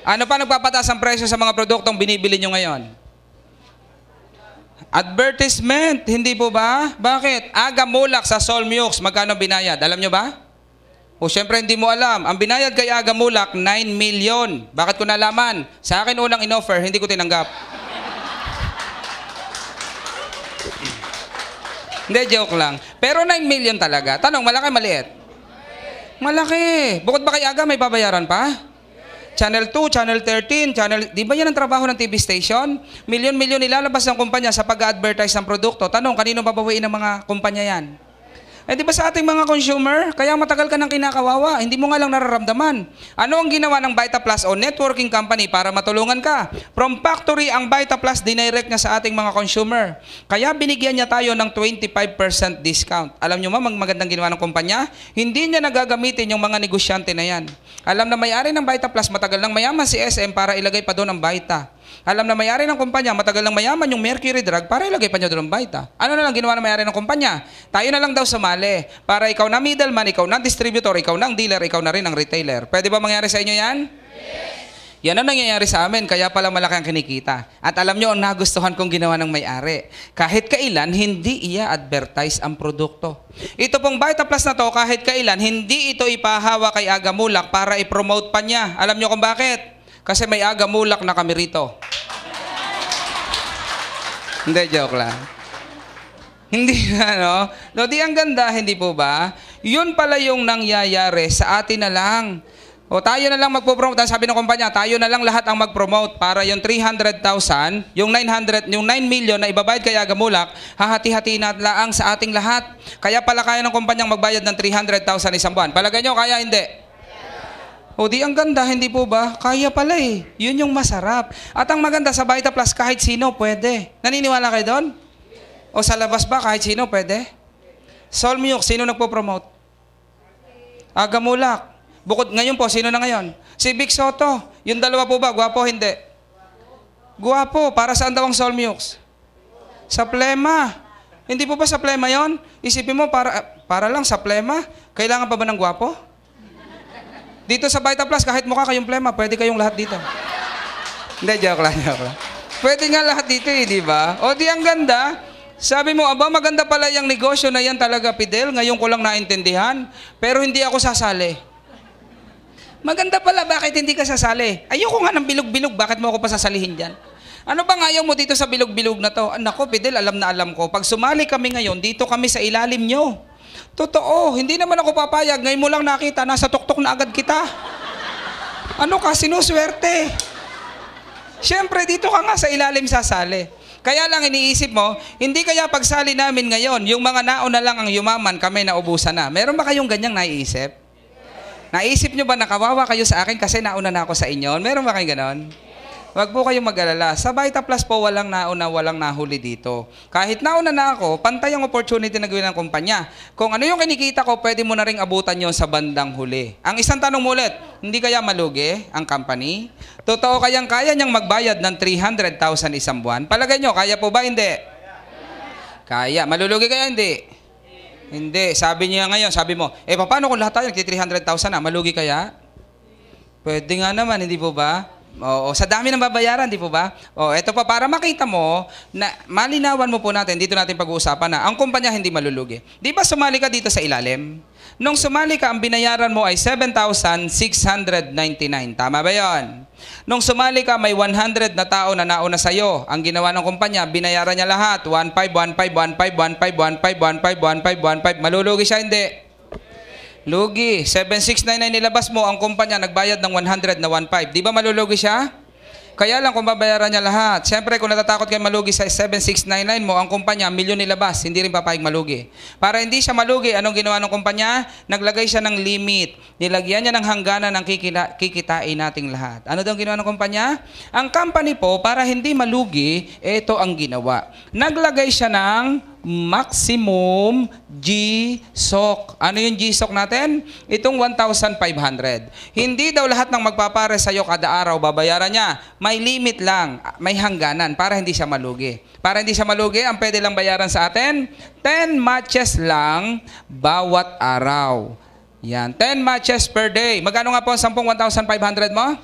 Ano pa nagpapataas ang presyo sa mga produktong binibili nyo ngayon? Advertisement, hindi po ba? Bakit? Agamulak sa Solmux, magkano binayad? Alam nyo ba? Siyempre hindi mo alam. Ang binayad kay Agamulak, 9 million. Bakit ko nalaman? Sa akin unang in-offer, hindi ko tinanggap. Hindi, joke lang. Pero 9 million talaga. Tanong, malaki maliit? Malaki. Bukod ba kay Aga, may babayaran pa? Channel 2, Channel 13, di ba yan ang trabaho ng TV station? Milyon-milyon nilalabas ng kumpanya sa pag-advertise ng produkto. Tanong, kanino babawiin ng mga kumpanya yan? Di ba sa ating mga consumer? Kaya matagal ka nang kinakawawa. Hindi mo nga lang nararamdaman. Ano ang ginawa ng Vitaplus o networking company para matulungan ka? From factory, ang Vitaplus dinirect niya sa ating mga consumer. Kaya binigyan niya tayo ng 25% discount. Alam niyo magandang ginawa ng kumpanya? Hindi niya nagagamitin yung mga negosyante na yan. Alam na may-ari ng Vitaplus, matagal nang mayaman si SM para ilagay pa doon ang Vita. Alam na may-ari ng kumpanya, matagal nang mayaman yung Mercury Drug para ilagay pa niya doon ang Vita. Ano na lang ginawa ng may-ari ng kumpanya? Tayo na lang daw sumali para ikaw na middleman, ikaw na distributor, ikaw na dealer, ikaw na rin ang retailer. Pwede ba mangyari sa inyo yan? Yes. Yan ang nangyayari sa amin, kaya pala malaki ang kinikita. At alam nyo, ang nagustuhan kong ginawa ng may-ari. Kahit kailan, hindi i-advertise ang produkto. Ito pong Vitaplus na to, kahit kailan, hindi ito ipahawa kay Agamulak para i-promote pa niya. Alam nyo kung bakit? Kasi may Agamulak na kami rito. Hindi, joke lang. Hindi na, no? No, di ang ganda, hindi po ba? Yun pala yung nangyayari sa atin na lang. O tayo na lang magpo-promote. Sabi ng kumpanya, tayo na lang lahat ang mag-promote para yung 300,000, yung 9 million na ibabayad kay Agamulak, hahati-hati na lang sa ating lahat. Kaya pala kaya ng kumpanyang magbayad ng 300,000 isang buwan. Palagay nyo, kaya hindi? O di ang ganda, hindi po ba? Kaya pala eh. Yun yung masarap. At ang maganda sa Vita Plus, kahit sino pwede. Naniniwala kayo doon? O sa labas ba, kahit sino pwede? Solmyuk, sino nagpo-promote? Agamulak. Bukod ngayon po, sino na ngayon? Si Vic Soto. Yung dalawa po ba, gwapo hindi? Gwapo. Para saan daw ang Solmyuk? Sa plema. Hindi po ba sa plema yon? Isipin mo, para lang sa plema, kailangan pa ba ng gwapo? Dito sa Vita Plus, kahit mukha kayong plema, pwede kayong lahat dito. Hindi, joke lang. Pwede nga lahat dito eh, di ba? O di ang ganda. Sabi mo, aba maganda pala yung negosyo na yan talaga, Fidel. Ngayon ko lang naintindihan. Pero hindi ako sasali. Maganda pala, bakit hindi ka sasali? Ayoko nga ng bilog-bilog, bakit mo ako pasasalihin dyan? Ano bang ayaw mo dito sa bilog-bilog na to? Nako, Fidel, alam na alam ko. Pag sumali kami ngayon, dito kami sa ilalim nyo. Totoo, hindi naman ako papayag. Ngayon mo lang nakita, nasa tuktok na agad kita. Ano ka, sinuswerte. Siyempre, dito ka nga sa ilalim sasali. Kaya lang iniisip mo, hindi kaya pagsali namin ngayon, yung mga nauna lang ang yumaman, kami naubusan na. Meron ba kayong ganyang naiisip? Naisip nyo ba na kawawa kayo sa akin kasi nauna na ako sa inyo? Meron ba kayong ganon? Huwag po kayong mag-alala. Sa Vita Plus po, walang nauna, walang nahuli dito. Kahit nauna na ako, pantay ang opportunity na gawin ng kumpanya. Kung ano yung kinikita ko, pwede mo na rin abutan yon sa bandang huli. Ang isang tanong mo ulit, hindi kaya malugi ang company? Totoo kayang kaya niyang magbayad ng 300,000 isang buwan? Palagay nyo, kaya po ba? Hindi. Kaya. Malulugi kaya? Hindi. Hindi. Sabi niya ngayon, sabi mo, paano kung lahat tayo nagti-300,000 na? Malugi kaya? Pwede nga naman, hindi po ba? Oo, sa dami ng babayaran, di po ba? O, eto pa, para makita mo, na malinawan mo po natin, dito natin pag-uusapan na, ang kumpanya hindi malulugi. Di ba sumali ka dito sa ilalim? Nung sumali ka, ang binayaran mo ay 7,699. Tama ba yon? Nung sumali ka, may 100 na tao na nauna sa'yo. Ang ginawa ng kumpanya, binayaran niya lahat. 1,5, 1,5, 1,5, 1,5, 1,5, 1,5, 1,5, 1,5. Malulugi siya, hindi. Lugi. 7,699 nilabas mo, ang kumpanya nagbayad ng 100 na 1,5. Di ba malulugi siya? Kaya lang kung babayaran niya lahat. Siyempre, kung natatakot kayo malugi sa 7,699 mo, ang kumpanya, milyon nilabas, hindi rin papayag malugi. Para hindi siya malugi, anong ginawa ng kumpanya? Naglagay siya ng limit. Nilagyan niya ng hangganan ng kikitain nating lahat. Ano daw ginawa ng kumpanya? Ang company po, para hindi malugi, ito ang ginawa. Naglagay siya ng maximum GSOC. Ano yung GSOC natin? Itong 1,500. Hindi daw lahat ng magpapare sa'yo kada araw babayaran niya. May limit lang, may hangganan para hindi siya malugi. Para hindi siya malugi, ang pwede lang bayaran sa atin, 10 matches lang bawat araw. Yan, 10 matches per day. Magkano nga po ang 1,500 mo?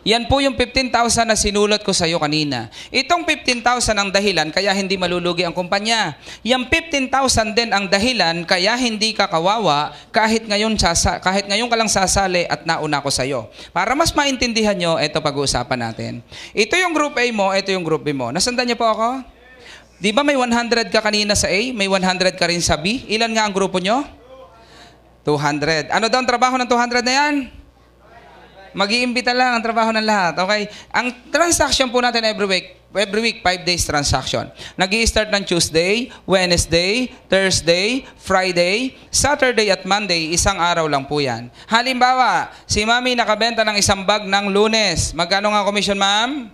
Yan po yung 15,000 na sinulat ko sa iyo kanina. Itong 15,000 ang dahilan kaya hindi malulugi ang kumpanya. Yung 15,000 din ang dahilan kaya hindi ka kawawa kahit ngayon ka lang sasali at nauna ko sa iyo. Para mas maintindihan nyo, ito pag-uusapan natin. Ito yung group A mo, ito yung group B mo. Nasundan niyo po ako? Di ba may 100 ka kanina sa A, may 100 ka rin sa B? Ilan nga ang grupo nyo? 200. Ano daw ang trabaho ng 200 na yan? Mag-iimbita lang ang trabaho ng lahat. Okay? Ang transaction po natin every week 5 days transaction. Nag-i-start ng Tuesday, Wednesday, Thursday, Friday, Saturday at Monday. Isang araw lang po yan. Halimbawa, si Mami nakabenta ng isang bag ng Lunes. Magkano nga commission, ma'am?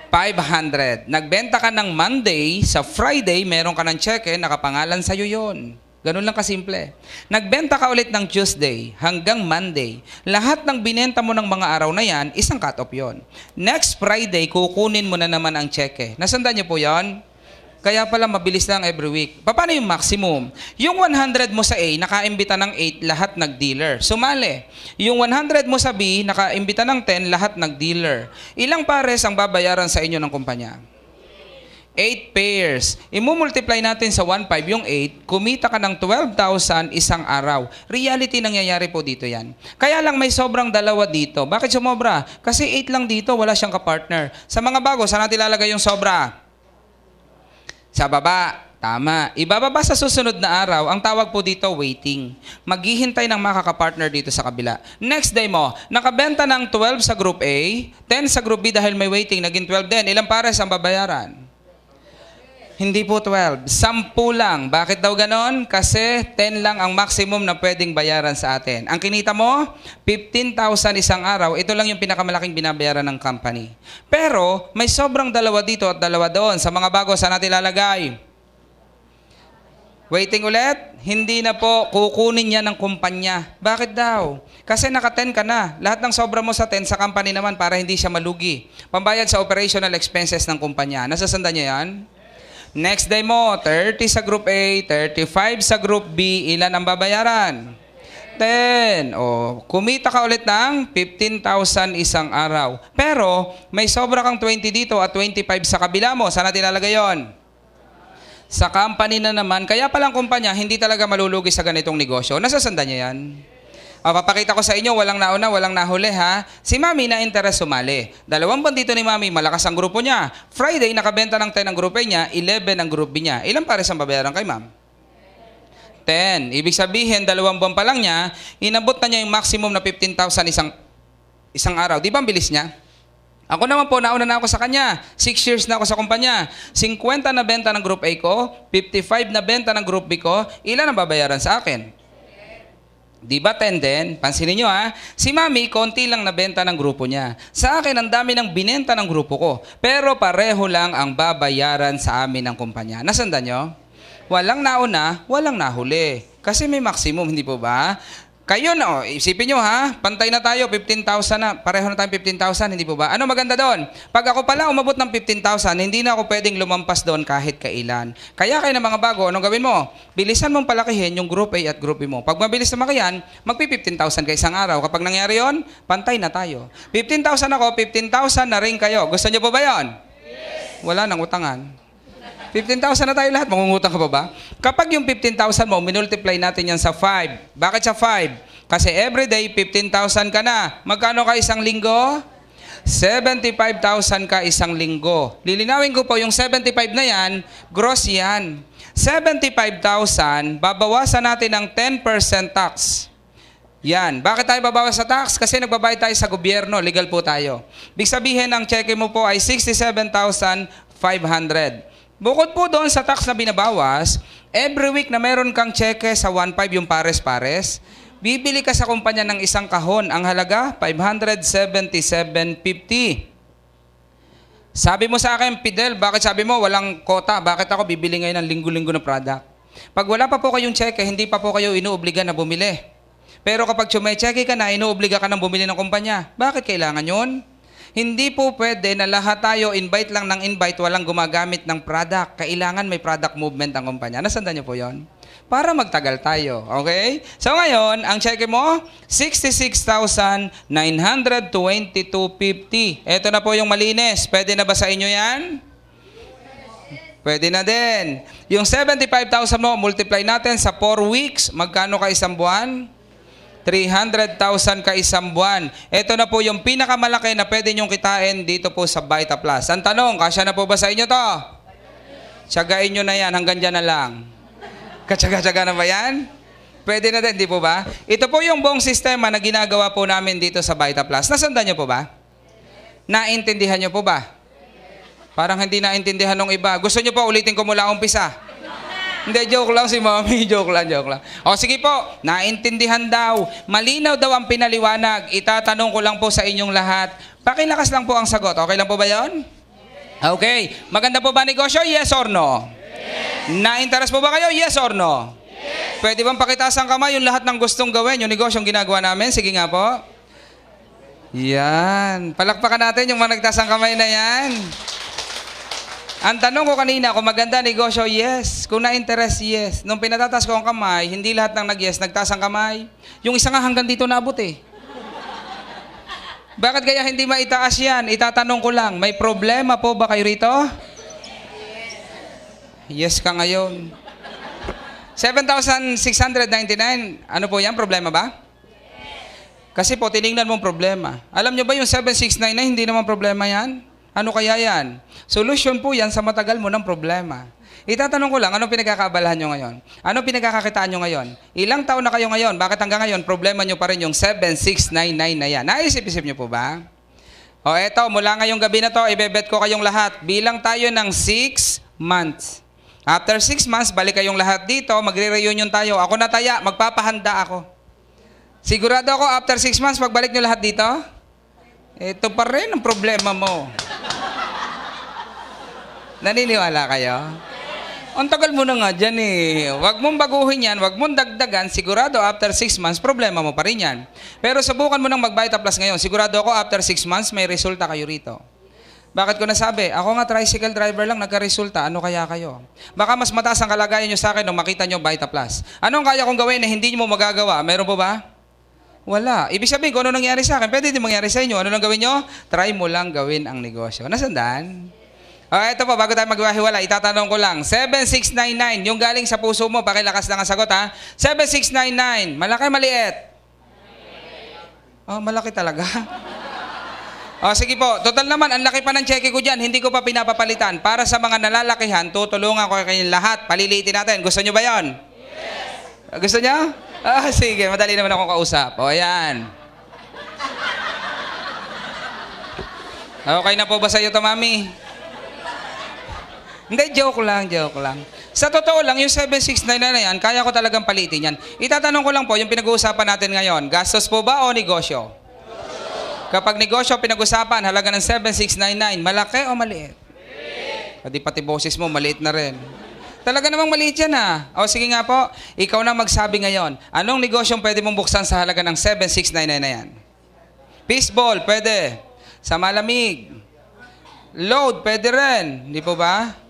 500. Nagbenta ka ng Monday, sa Friday, meron ka ng cheque, nakapangalan sa'yo yun. Ganun lang kasimple. Nagbenta ka ulit ng Tuesday hanggang Monday. Lahat ng binenta mo ng mga araw na yan, isang cut-off yun. Next Friday, kukunin mo na naman ang cheque. Nasundan niyo po yon? Kaya pala mabilis lang every week. Paano yung maximum? Yung 100 mo sa A, nakaimbita ng 8, lahat nag-dealer. Sumali. Yung 100 mo sa B, nakaimbita ng 10, lahat nag-dealer. Ilang pares ang babayaran sa inyo ng kumpanya? 8 pairs. Imumultiply natin sa 1,500 yung 8, kumita ka ng 12,000 isang araw. Reality nangyayari po dito yan. Kaya lang may sobrang dalawa dito. Bakit sumobra? Kasi 8 lang dito, wala siyang kapartner. Sa mga bago, saan natin ilalagay yung sobra? Sa baba. Tama. Ibababa sa susunod na araw, ang tawag po dito, waiting. Maghihintay ng makaka-partner dito sa kabila. Next day mo, nakabenta ng 12 sa Group A, 10 sa Group B dahil may waiting, naging 12 din. Ilang pares ang babayaran? Hindi po 12. 10 lang. Bakit daw ganon? Kasi 10 lang ang maximum na pwedeng bayaran sa atin. Ang kinita mo, 15,000 isang araw. Ito lang yung pinakamalaking binabayaran ng company. Pero may sobrang dalawa dito at dalawa doon. Sa mga bago, saan natin ilalagay? Waiting ulit, hindi na po kukunin niya ng kumpanya. Bakit daw? Kasi naka-10 ka na. Lahat ng sobra mo sa 10 sa company naman para hindi siya malugi. Pambayad sa operational expenses ng kumpanya. Nasasanda niya yan? Next day mo, 30 sa Group A, 35 sa Group B. Ilan ang babayaran? 10. O, kumita ka ulit ng 15,000 isang araw. Pero may sobra kang 20 dito at 25 sa kabila mo. Saan natin ilalagay yun? Sa company na naman, kaya palang kumpanya, hindi talaga malulugi sa ganitong negosyo. Nasasanda niya yan. O, papakita ko sa inyo, walang nauna, walang nahuli ha. Si Mami na interes sumali. 2 buwan dito ni Mami, malakas ang grupo niya. Friday, nakabenta ng 10 ang grupo niya, 11 ang group B niya. Ilang pares ang babayaran kay Ma'am? 10. Ibig sabihin, 2 buwan pa lang niya, inabot na niya yung maximum na 15,000 isang araw. Di ba ang bilis niya? Ako naman po, nauna na ako sa kanya. 6 years na ako sa kumpanya. 50 na benta ng Group A ko, 55 na benta ng Group B ko, ilan ang babayaran sa akin? Di ba 10 din? Pansinin nyo ha. Si Mami, konti lang nabenta ng grupo niya. Sa akin, ang dami ng binenta ng grupo ko. Pero pareho lang ang babayaran sa amin ng kumpanya. Nasanda nyo? Walang nauna, walang nahuli. Kasi may maximum, hindi po ba? Kayo na, isipin nyo ha, pantay na tayo, 15,000 na, pareho na tayo 15,000, hindi po ba? Ano maganda doon? Pag ako pala umabot ng 15,000, hindi na ako pwedeng lumampas doon kahit kailan. Kaya kayo na mga bago, anong gawin mo? Bilisan mong palakihin yung Group A at Group B mo. Pag mabilis na makiyan, magpi-15,000 ka isang araw. Kapag nangyari yon, pantay na tayo. 15,000 ako, 15,000 na rin kayo. Gusto nyo po ba yon? Yes. Wala nang utangan. 15,000 na tayo lahat, mangungutang ka pa ba? Kapag yung 15,000 mo, minultiply natin yan sa 5. Bakit sa 5? Kasi everyday, 15,000 ka na. Magkano ka isang linggo? 75,000 ka isang linggo. Lilinawin ko po, yung 75 na yan, gross yan. 75,000, babawasan natin ng 10% tax. Yan. Bakit tayo babawas sa tax? Kasi nagbabayad tayo sa gobyerno, legal po tayo. Big sabihin, ang cheque mo po ay 67,500. Bukod po doon sa tax na binabawas, every week na meron kang cheque sa 1.5 yung pares-pares, bibili ka sa kumpanya ng isang kahon. Ang halaga, 577.50. Sabi mo sa akin, Fidel, bakit sabi mo walang kota? Bakit ako bibili ngayon ng linggo-linggo na product? Pag wala pa po kayong cheque, hindi pa po kayo inuobliga na bumili. Pero kapag cheque ka na, inuobliga ka na bumili ng kumpanya. Bakit kailangan yun? Hindi po pwede na lahat tayo invite lang ng invite, walang gumagamit ng product. Kailangan may product movement ang kumpanya. Nasanda niyo po yon? Para magtagal tayo. Okay? So ngayon, ang cheque mo, 66,922.50. Ito na po yung malinis. Pwede na ba sa inyo yan? Pwede na din. Yung 75,000 mo, multiply natin sa 4 weeks. Magkano ka isang buwan? 300,000 ka isang buwan. Ito na po yung pinakamalaki na pwede nyong kitain dito po sa Vita Plus. Ang tanong, kasya na po ba sa inyo to? Tsagain nyo na yan, hanggang dyan na lang. Katsaga-tsaga na ba yan? Pwede na din, di po ba? Ito po yung buong sistema na ginagawa po namin dito sa Vita Plus. Nasundan nyo po ba? Naintindihan nyo po ba? Parang hindi naintindihan ng iba. Gusto nyo po ulitin ko mula umpisa? Hindi, joke lang si Mami. Joke lang. O sige po, naintindihan daw. Malinaw daw ang pinaliwanag. Itatanong ko lang po sa inyong lahat. Pakilakas lang po ang sagot. Okay lang po ba yon? Okay. Maganda po ba negosyo? Yes or no? Yes. Na-interest po ba kayo? Yes or no? Yes. Pwede bang pakitaas ang kamay yung lahat ng gustong gawin, yung negosyong ginagawa namin? Sige nga po. Yan. Palakpakan natin yung mga nagtaas ang kamay na yan. Ang tanong ko kanina, kung maganda negosyo, yes. Kung na-interest, yes. Nung pinatatas ko ang kamay, hindi lahat ng nag-yes, nagtaas ang kamay. Yung isa nga hanggang dito naabot eh. Bakit kaya hindi maitaas yan? Itatanong ko lang, may problema po ba kayo rito? Yes ka ngayon. 7,699, ano po yan? Problema ba? Kasi po, tinignan mong problema. Alam nyo ba yung 7,699, hindi naman problema yan? Ano kaya yan? Solution po yan sa matagal mo ng problema. Itatanong ko lang, anong pinagkakaabalahan nyo ngayon? Anong pinagkakakitaan nyo ngayon? Ilang taon na kayo ngayon? Bakit hanggang ngayon, problema nyo pa rin yung 7699 na yan? Naisip-isip nyo po ba? O eto, mula ngayong gabi na to, ibebet ko kayong lahat. Bilang tayo ng 6 months. After 6 months, balik kayong lahat dito, magre-reunion tayo. Ako nataya, magpapahanda ako. Sigurado ako, after 6 months, pagbalik nyo lahat dito, ito pa rin ang problema mo. Naniniwala kayo? Ang tagal mo na nga dyan eh. Huwag mong baguhin yan, huwag mong dagdagan. Sigurado after 6 months, problema mo pa rin yan. Pero subukan mo nang mag-Vita Plus ngayon. Sigurado ako after 6 months, may resulta kayo rito. Bakit ko nasabi? Ako nga tricycle driver lang, nagka-resulta. Ano kaya kayo? Baka mas mataas ang kalagayan nyo sa akin nung makita nyo Vita Plus. Anong kaya kong gawin na hindi nyo mo magagawa? Meron po ba? Wala. Ibig sabihin, kung ano nangyari sa akin, pwede din mangyari sa inyo. Ano lang gawin nyo? Try mo lang gawin ang negosyo. Nasandaan? Ito po, bago tayo magwahiwala, itatanong ko lang. 7699, yung galing sa puso mo, pakilakas lang ang sagot ha. 7699, malaki, maliit? Oh, malaki talaga. Sige po, total naman, ang laki pa ng cheque ko dyan, hindi ko pa pinapapalitan. Para sa mga nalalakihan, tutulungan ko kayo lahat, palilitin natin. Gusto nyo ba yon? Yes! Gusto nyo? Sige, madali naman akong kausap. Ayan. Okay na po ba sa'yo to, mami? Hindi, joke lang. Sa totoo lang, yung 7699 na yan, kaya ko talagang palitin yan. Itatanong ko lang po, yung pinag-uusapan natin ngayon, gastos po ba o negosyo? Kapag negosyo pinag-usapan, halaga ng 7699, malaki o maliit? Pati boses mo, maliit na rin. Talaga namang maliit yan ha. Sige nga po, ikaw na magsabi ngayon, anong negosyong pwede mong buksan sa halaga ng 7699 na yan? Fishball, pwede. Sa malamig. Load, pwede rin. Hindi po ba?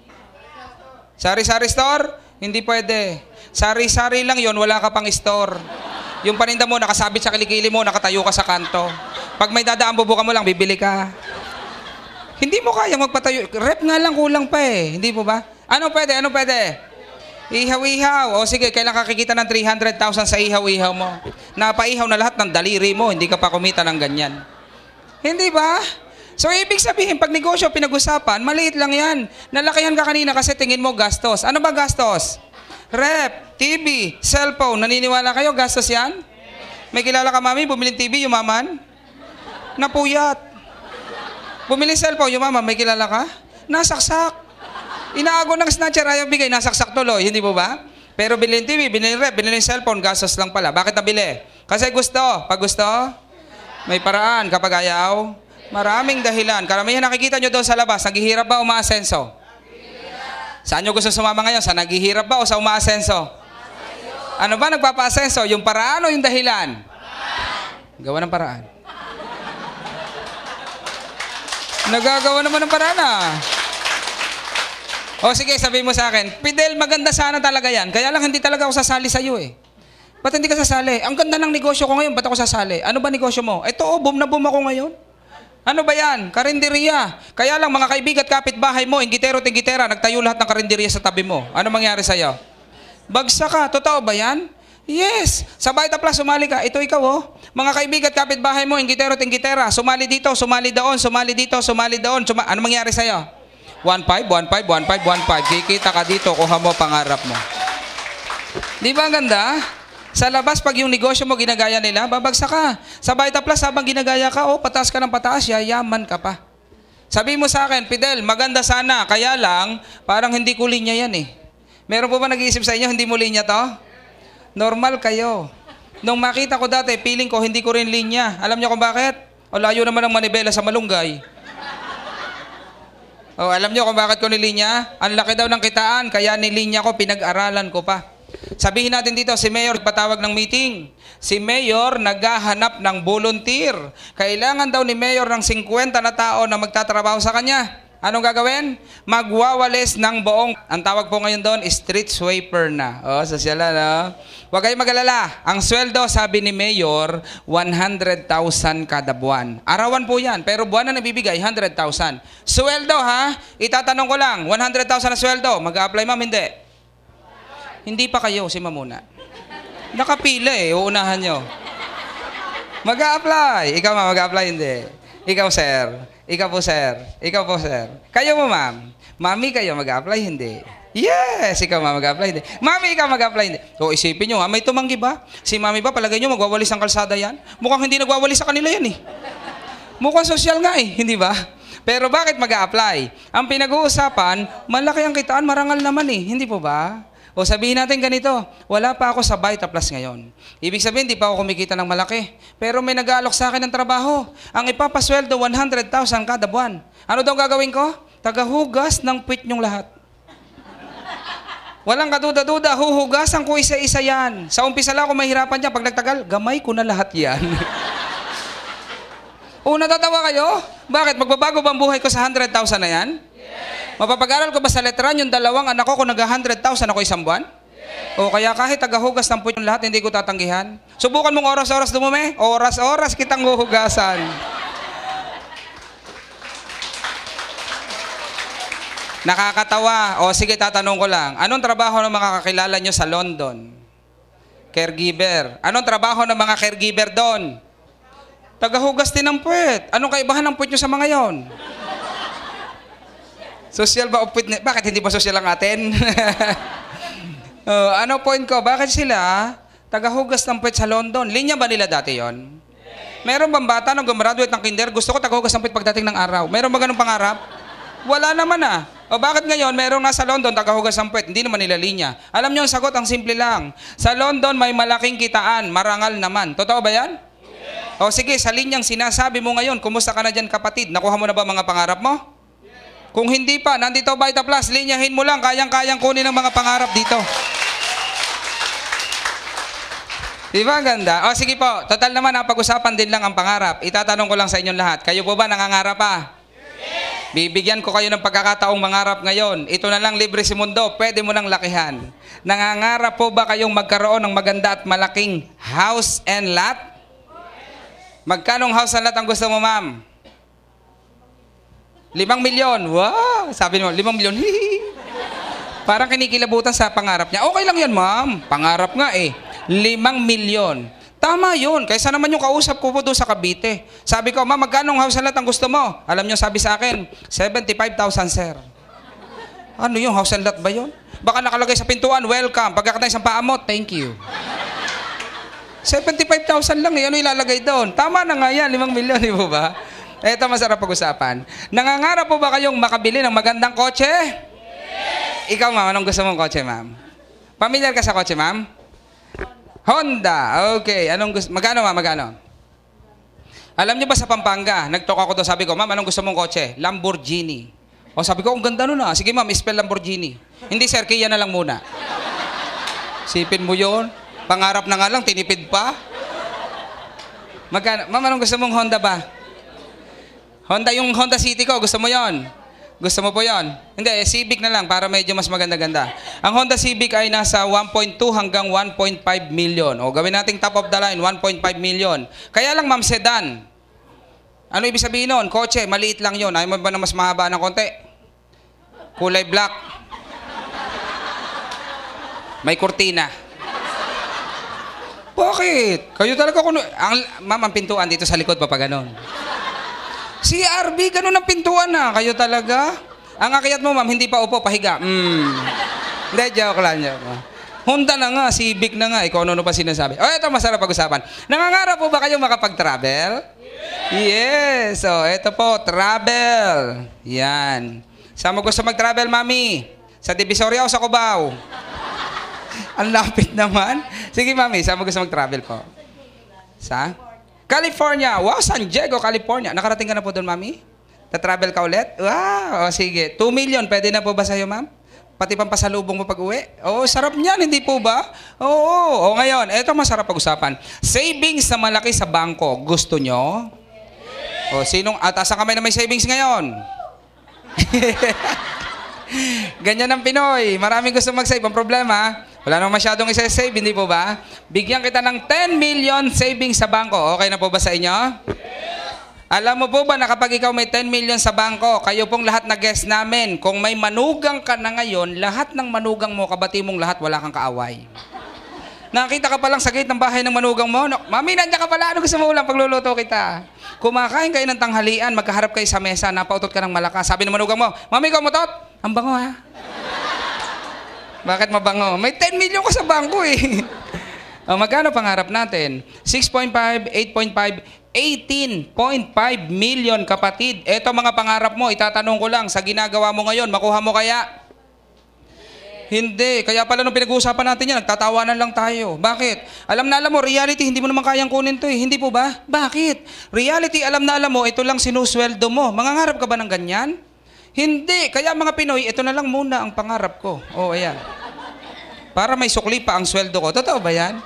Sari-sari store? Hindi pwede. Sari-sari lang yon, wala ka pang store. Yung paninda mo, nakasabit sa kilikili mo, nakatayo ka sa kanto. Pag may dadaan, bubuka mo lang, bibili ka. Hindi mo kaya magpatayo. Rep nga lang, kulang pa eh. Hindi po ba? Ano pwede? Ihaw-ihaw. Sige, kailan kakikita ng 300,000 sa ihaw-ihaw mo? Napaihaw na lahat ng daliri mo, hindi ka pa kumita ng ganyan. Hindi ba? So, ibig sabihin, pag negosyo pinag-usapan, maliit lang yan. Nalakihan ka kanina kasi tingin mo gastos. Ano ba gastos? Rep, TV, cellphone. Naniniwala kayo, gastos yan? May kilala ka, mami, bumiling TV, yumaman? Napuyat. Bumili cellphone, yumaman, may kilala ka? Nasaksak. Inaago ng snatcher, ayaw bigay, nasaksak tuloy. Hindi po ba? Pero bilhin TV, binili rep, binili cellphone, gastos lang pala. Bakit nabili? Kasi gusto. Pag gusto, may paraan. Kapag ayaw, maraming dahilan. Karamihan nakikita nyo doon sa labas, naghihirap ba o umaasenso? Saan nyo gusto sumama ngayon? Sa naghihirap ba o sa umaasenso? Ano ba nagpapaasenso? Yung paraan o yung dahilan? Gawa ng paraan. Nagagawa naman ng paraan ah. Sige, sabihin mo sa akin, Fidel, maganda sana talaga yan. Kaya lang hindi talaga ako sasali sa'yo eh. Ba't hindi ka sasali? Ang ganda ng negosyo ko ngayon, ba't ako sasali? Ano ba negosyo mo? Ito, boom na boom ako ngayon. Ano ba yan? Karinderiya. Kaya lang mga kaibigan at kapitbahay mo, inggitero-tinggitera, nagtayo lahat ng karinderiya sa tabi mo. Ano mangyari sa'yo? Bagsak ka. Totoo ba yan? Yes. Sa Vita Plus, sumali ka. Ito ikaw Mga kaibigan at kapitbahay mo, inggitero-tinggitera, sumali dito, sumali doon, sumali dito, sumali doon. Ano mangyari sa'yo? 1.5, 1.5, 1.5, 1.5. Kikita ka dito, kuha mo pangarap mo. Di ba ang ganda? Sa labas, pag yung negosyo mo ginagaya nila, babagsak ka. Sa Vita Plus, habang ginagaya ka, pataas ka ng pataas, yayaman ka pa. Sabi mo sa akin, Fidel, maganda sana, kaya lang, parang hindi ko linya yan eh. Meron po ba nag-iisip sa inyo, hindi mo linya to? Normal kayo. Nung makita ko dati, feeling ko, hindi ko rin linya. Alam niyo kung bakit? Layo naman ng manibela sa malunggay. Alam niyo kung bakit ko nilinya? Ang laki daw ng kitaan, kaya nilinya ko, pinag-aralan ko pa. Sabihin natin dito, si Mayor patawag ng meeting. Si Mayor naghahanap ng volunteer. Kailangan daw ni Mayor ng 50 na tao na magtatrabaho sa kanya. Anong gagawin? Magwawalis ng buong, ang tawag po ngayon doon, street sweeper na. Sosyalan, Huwag kayong mag-alala. Ang sweldo, sabi ni Mayor, 100,000 kada buwan. Arawan po yan, pero buwan na nabibigay, 100,000. Sweldo ha? Itatanong ko lang, 100,000 na sweldo. Mag-a-apply ma'am? Hindi. Hindi pa kayo, si Mamuna. Nakapila uunahan nyo. Mag-a-apply. Ikaw ma, mag-a-apply? Hindi. Ikaw sir. Ikaw po, sir. Ikaw po, sir. Kayo mo, ma'am. Mami kayo, mag-apply? Hindi. Yes, ikaw mag-apply din. Mami, ikaw mag-apply din. So, isipin nyo, may tumanggi ba? Si mami ba, palagay nyo, magwawalis ang kalsada yan? Mukhang hindi nagwawalis sa kanila yan eh. Mukhang social nga eh, hindi ba? Pero bakit mag-a-apply? Ang pinag-uusapan, malaki ang kitaan, marangal naman eh, hindi po ba? O sabihin natin ganito, wala pa ako sa Vita Plus ngayon. Ibig sabihin, di pa ako kumikita ng malaki. Pero may nag-aalok sa akin ng trabaho. Ang ipapasweldo, 100,000 kada buwan. Ano daw gagawin ko? Tagahugas ng puwit nyong lahat. Walang kaduda-duda, huhugasan ko isa-isa yan. Sa umpisa lang ako mahirapan dyan. Pag nagtagal, gamay ko na lahat yan. O, natatawa kayo? Bakit? Magbabago ba ang buhay ko sa 100,000 na yan? Mapapag-aral ko ba sa letran yung dalawang anak ko kung nag-100,000 ako isang buwan? O kaya kahit tagahugas ng puwit yung lahat, hindi ko tatanggihan. Subukan mong oras-oras dumumi. Oras-oras kitang huhugasan. Nakakatawa. O sige, tatanong ko lang. Anong trabaho ng mga kakilala nyo sa London? Caregiver. Anong trabaho ng mga caregiver doon? Tagahugas din ng puwit. Anong kaibahan ng puwit nyo sa mga yon? Social ba o puwit? Bakit hindi ba social ang atin? Ano point ko? Bakit sila tagahugas ng puwit sa London? Linya ba nila dati yon? Meron bang bata nung gumraduate ng kinder? Gusto ko tagahugas ng puwit pagdating ng araw. Meron ba ganung pangarap? Wala naman ah. O bakit ngayon merong nasa London tagahugas ng puwit? Hindi naman nila linya. Alam nyo ang sagot, ang simple lang. Sa London may malaking kitaan, marangal naman. Totoo ba yan? O sige, sa linyang sinasabi mo ngayon, kumusta ka na dyan kapatid? Nakuha mo na ba mga pangarap mo? Kung hindi pa, nandito Vita Plus, linyahin mo lang, kayang-kayang kunin ang mga pangarap dito. Di ba ganda? O sige po, total naman napag-usapan din lang ang pangarap. Itatanong ko lang sa inyong lahat, kayo po ba nangangarap pa? Yes. Bibigyan ko kayo ng pagkakataong mangarap ngayon. Ito na lang, libre si mundo, pwede mo nang lakihan. Nangangarap po ba kayong magkaroon ng maganda at malaking house and lot? Magkanong house and lot ang gusto mo, ma'am? 5 milyon. Wow! Sabi mo, 5 milyon. Parang kinikilabutan sa pangarap niya. Okay lang yan, ma'am. Pangarap nga eh. 5 milyon. Tama yun. Kaysa naman yung kausap ko po doon sa Cavite. Sabi ko, ma'am, magkano house and lot ang gusto mo? Alam niyo, sabi sa akin, 75,000, sir. Ano yung house and lot ba yun? Baka nakalagay sa pintuan, welcome. Pagkakatay sa paa mo, thank you. 75,000 lang eh. Ano ilalagay doon? Tama na nga yan, 5 milyon, di ba ba? Ito masarap pag-usapan. Nangangarap po ba kayong makabili ng magandang kotse? Yes! Ikaw, ma'am, anong gusto mong kotse, ma'am? Pamilyar ka sa kotse, ma'am? Honda. Okay. Anong gusto? Magkano, ma'am? Magkano? Alam niyo ba sa Pampanga, nagtalk ako doon, sabi ko, ma'am, anong gusto mong kotse? Lamborghini. O sabi ko, ang ganda nun ah. Sige, ma'am, spell Lamborghini. Hindi, sir, Kia na lang muna. Sipin mo yon. Pangarap na nga lang, tinipid pa. Magkano? Ma'am, anong gusto mong Honda ba? Honda, yung Honda City ko, gusto mo yon? Gusto mo po yon? Hindi, Civic na lang para medyo mas maganda-ganda. Ang Honda Civic ay nasa 1.2 hanggang 1.5 million. O gawin nating top of the line, 1.5 million. Kaya lang, ma'am, sedan. Ano ibig sabihin nun? Kotse, maliit lang yon. Ayaw mo ba na mas mahaba ng konti? Kulay black. May kurtina. Bakit? Kayo talaga kung... Ma'am, ang pintuan dito sa likod pa ganon. CRB, ganun ang pintuan na. Kayo talaga? Ang akyat mo, ma'am, hindi pa upo, pahiga. Hindi, joke lang. Honda na nga, Civic na nga. Ikaw ano pa sinasabi. O, ito masarap pag-usapan. Nangangarap po ba kayong makapag-travel? Yes. So, ito po, travel. Yan. Saan mo gusto mag-travel, mami? Sa Divisoria o sa Cubao? Ang lapit naman. Sige, mami, saan mo gusto mag-travel po? Sa? California. Wow, San Diego, California. Nakarating ka na po doon, mami? Ta-travel ka ulit? Wow, o sige. 2 million, pwede na po ba sa'yo, ma'am? Pati pampasalubong mo pag-uwi? Oo, sarap niyan, hindi po ba? Oo, ngayon, eto masarap pag-usapan. Savings na malaki sa bangko. Gusto nyo? O, sinong, taas ang kamay na may savings ngayon? Ganyan ang Pinoy. Maraming gusto mag-save. Ang problema, wala nang masyadong isa-save, hindi po ba? Bigyan kita ng 10 million savings sa bangko. Okay na po ba sa inyo? Alam mo po ba na kapag ikaw may 10 million sa bangko, kayo pong lahat na guest namin, kung may manugang ka na ngayon, lahat ng manugang mo, kabati mong lahat, wala kang kaaway. Nakita ka palang sa gate ng bahay ng manugang mo, no, mami, nandiyan ka pala, ano gusto mo ulam, pagluluto kita. Kumakain kayo ng tanghalian, magkaharap kayo sa mesa, napautot ka ng malakas. Sabi ng manugang mo, mami, ikaw mutot? Ang bango ha. Bakit mabango? May 10 million ka sa bangko eh. Magkano pangarap natin? 6.5, 8.5, 18.5 million kapatid. Ito mga pangarap mo, itatanong ko lang, sa ginagawa mo ngayon, makuha mo kaya? Hindi. Kaya pala nung pinag-uusapan natin yan, nagtatawanan lang tayo. Bakit? Alam na alam mo, reality, hindi mo naman kayang kunin to eh. Hindi po ba? Bakit? Reality, alam na alam mo, ito lang sinusweldo mo. Mangangarap ka ba ng ganyan? Hindi. Kaya mga Pinoy, ito na lang muna ang pangarap ko. Oh, ayan. Para may sukli pa ang sweldo ko. Totoo ba yan?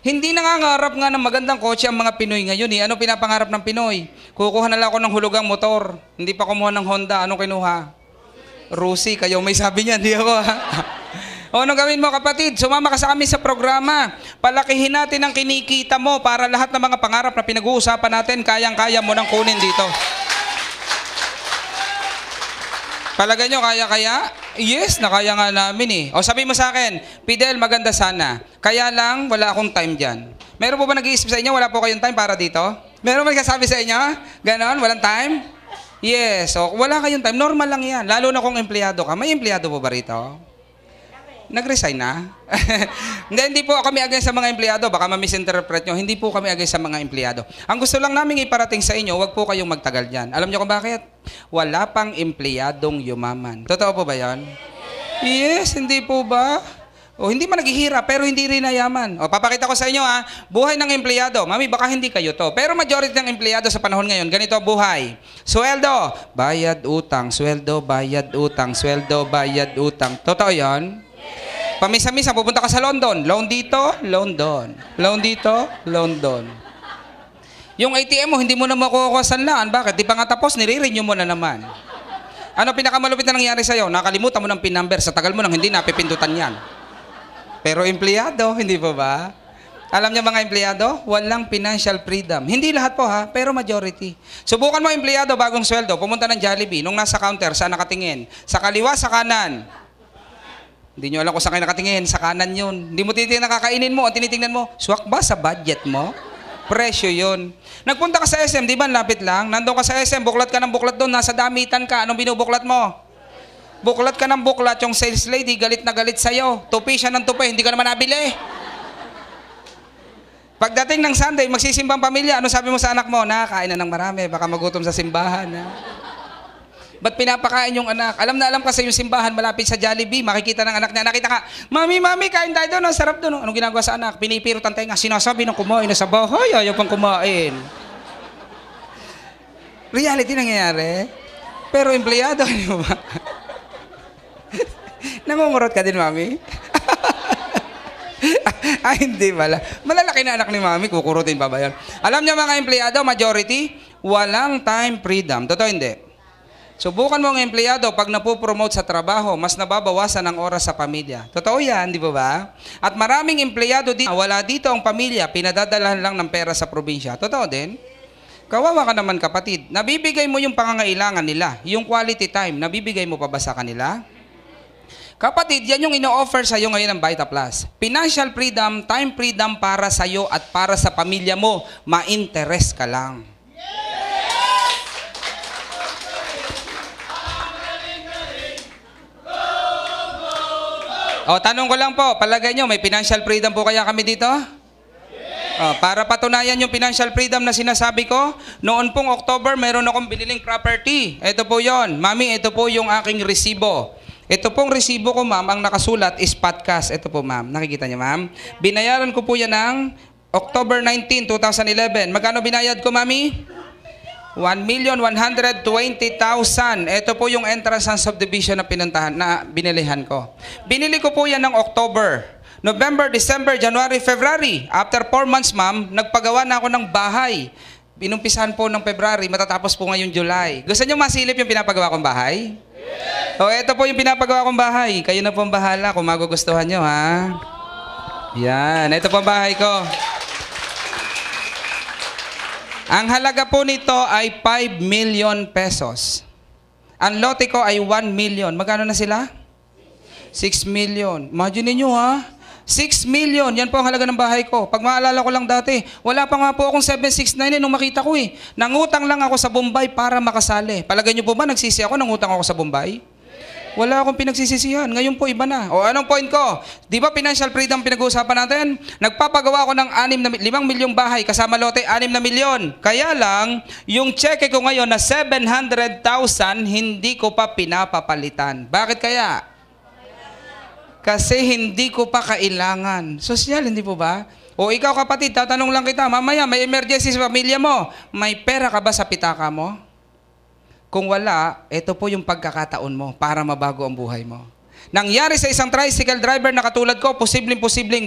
Hindi nangangarap nga ng magandang kotse ang mga Pinoy ngayon eh. Ano pinapangarap ng Pinoy? Kukuha na lang ako ng hulugang motor. Hindi pa kumuha ng Honda. Anong kinuha? Rusi. Kayo may sabi niya. Hindi ako ha. O anong gawin mo kapatid? Sumama ka sa amin sa programa. Palakihin natin ang kinikita mo para lahat ng mga pangarap na pinag-uusapan natin, kayang-kaya mo nang kunin dito. Palagay nyo, kaya-kaya? Yes, nakaya nga namin eh. O sabi mo sa akin, Fidel, maganda sana. Kaya lang, wala akong time dyan. Meron po ba nag-iisip sa inyo? Wala po kayong time para dito? Meron ba nagsasabi sa inyo? Ganon? Walang time? Yes. O, wala kayong time. Normal lang yan. Lalo na kung empleyado ka. May empleyado po ba rito? Nag-resign na? Hindi po kami against sa mga empleyado. Baka ma-misinterpret nyo. Hindi po kami against sa mga empleyado. Ang gusto lang namin iparating sa inyo, wag po kayong magtagal dyan. Alam nyo kung bakit? Wala pang empleyadong yumaman. Totoo po ba yan? Yes, hindi po ba? O hindi man naghihirap, pero hindi rin nayaman. O papakita ko sa inyo ha, buhay ng empleyado. Mami, baka hindi kayo to. Pero majority ng empleyado sa panahon ngayon, ganito buhay. Sweldo, bayad utang, sweldo, bayad utang, sweldo, bayad utang. Totoo yan? Pamisa-misa, pupunta ka sa London. Loan dito, loan doon. Loan dito, loan doon. Yung ATM mo, hindi mo na makukuha sanlaan. Bakit? Di pa nga tapos, nire-renew mo na naman. Ano pinakamalupit na nangyari sa'yo? Nakalimutan mo ng PIN number. Sa tagal mo nang hindi napipindutan yan. Pero empleyado, hindi po ba? Alam niyo mga empleyado, walang financial freedom. Hindi lahat po ha, pero majority. Subukan mo empleyado, bagong sweldo, pumunta ng Jollibee. Nung nasa counter, saan nakatingin? Sa kaliwa, sa kanan. Hindi nyo alam kung saan kayo nakatingin, sa kanan yun. Hindi mo tinitingnan na kakainin mo, ang tinitingnan mo, swak ba sa budget mo? Presyo yun. Nagpunta ka sa SM, di ba lapit lang? Nandun ka sa SM, buklat ka ng buklat doon, nasa damitan ka. Anong binubuklat mo? Buklat ka ng buklat, yung sales lady, galit na galit sa'yo. Tupi siya ng tupi, hindi ka naman nabili. Pagdating ng Sunday, magsisimbang pamilya, ano sabi mo sa anak mo? Nakakain na ng marami, baka magutom sa simbahan. Ha? Ba't pinapakain yung anak? Alam na alam kasi yung simbahan malapit sa Jollibee, makikita ng anak niya, nakita ka, Mami, kain tayo doon, ang sarap doon. Anong ginagawa sa anak? Pinipirot ang tenga, sinasabi ng kumain na sa bahay, ayaw pang kumain. Reality nangyayari. Pero empleyado, di ba? Nangungurot ka din, Mami? Ay, hindi pala. Malalaki na anak ni Mami, kukurutin pa ba yun? Alam niyo mga empleyado, majority, walang time freedom. Totoo hindi? Subukan mo ang empleyado pag napopromote sa trabaho, mas nababawasan ang oras sa pamilya. Totoo yan, di ba? At maraming empleyado dito, wala dito ang pamilya, pinadadalahan lang ng pera sa probinsya. Totoo din? Kawawa ka naman kapatid. Nabibigay mo yung pangangailangan nila, yung quality time, nabibigay mo pa ba sa kanila? Kapatid, yan yung ino-offer sa'yo ngayon ng Vita Plus. Financial freedom, time freedom para sa'yo at para sa pamilya mo. Ma-interest ka lang. O, tanong ko lang po, palagay nyo, may financial freedom po kaya kami dito? O, para patunayan yung financial freedom na sinasabi ko, noon pong October, meron akong biniling property. Ito po yon. Mami, ito po yung aking resibo. Ito pong resibo ko, ma'am, ang nakasulat is podcast. Ito po, ma'am. Nakikita niyo, ma'am? Binayaran ko po yan ng October 19, 2011. Magkano binayad ko, mami? 1,120,000. Ito po yung entrance ng subdivision na pinuntahan, na binilihan ko. Binili ko po yan ng October. November, December, January, February. After 4 months, ma'am, nagpagawa na ako ng bahay. Binumpisahan po ng February, matatapos po ngayong July. Gusto nyo masilip yung pinapagawa kong bahay? Yes! O, ito po yung pinapagawa kong bahay. Kayo na po ang bahala kung magugustuhan nyo, ha? Yan, ito po ang bahay ko. Ang halaga po nito ay 5 million pesos. Ang lote ko ay 1 million. Magkano na sila? 6 million. Imagine niyo ha? 6 million. Yan po ang halaga ng bahay ko. Pag maalala ko lang dati, wala pa nga po akong 769 nung makita ko eh. Nangutang lang ako sa Bombay para makasali. Palagay niyo po ba nagsisi ako nangutang ako sa Bombay? Wala akong pinagsisisihan. Ngayon po, iba na. O anong point ko? Di ba financial freedom pinag-uusapan natin? Nagpapagawa ko ng 5 milyong bahay, kasama lote, 6 na milyon. Kaya lang, yung cheque ko ngayon na 700,000, hindi ko pa pinapapalitan. Bakit kaya? Kasi hindi ko pa kailangan. Sosyal, hindi po ba? O ikaw kapatid, tatanong lang kita, mamaya may emergency sa pamilya mo, may pera ka ba sa pitaka mo? Kung wala, ito po yung pagkakataon mo para mabago ang buhay mo. Nangyari sa isang tricycle driver na katulad ko, posibleng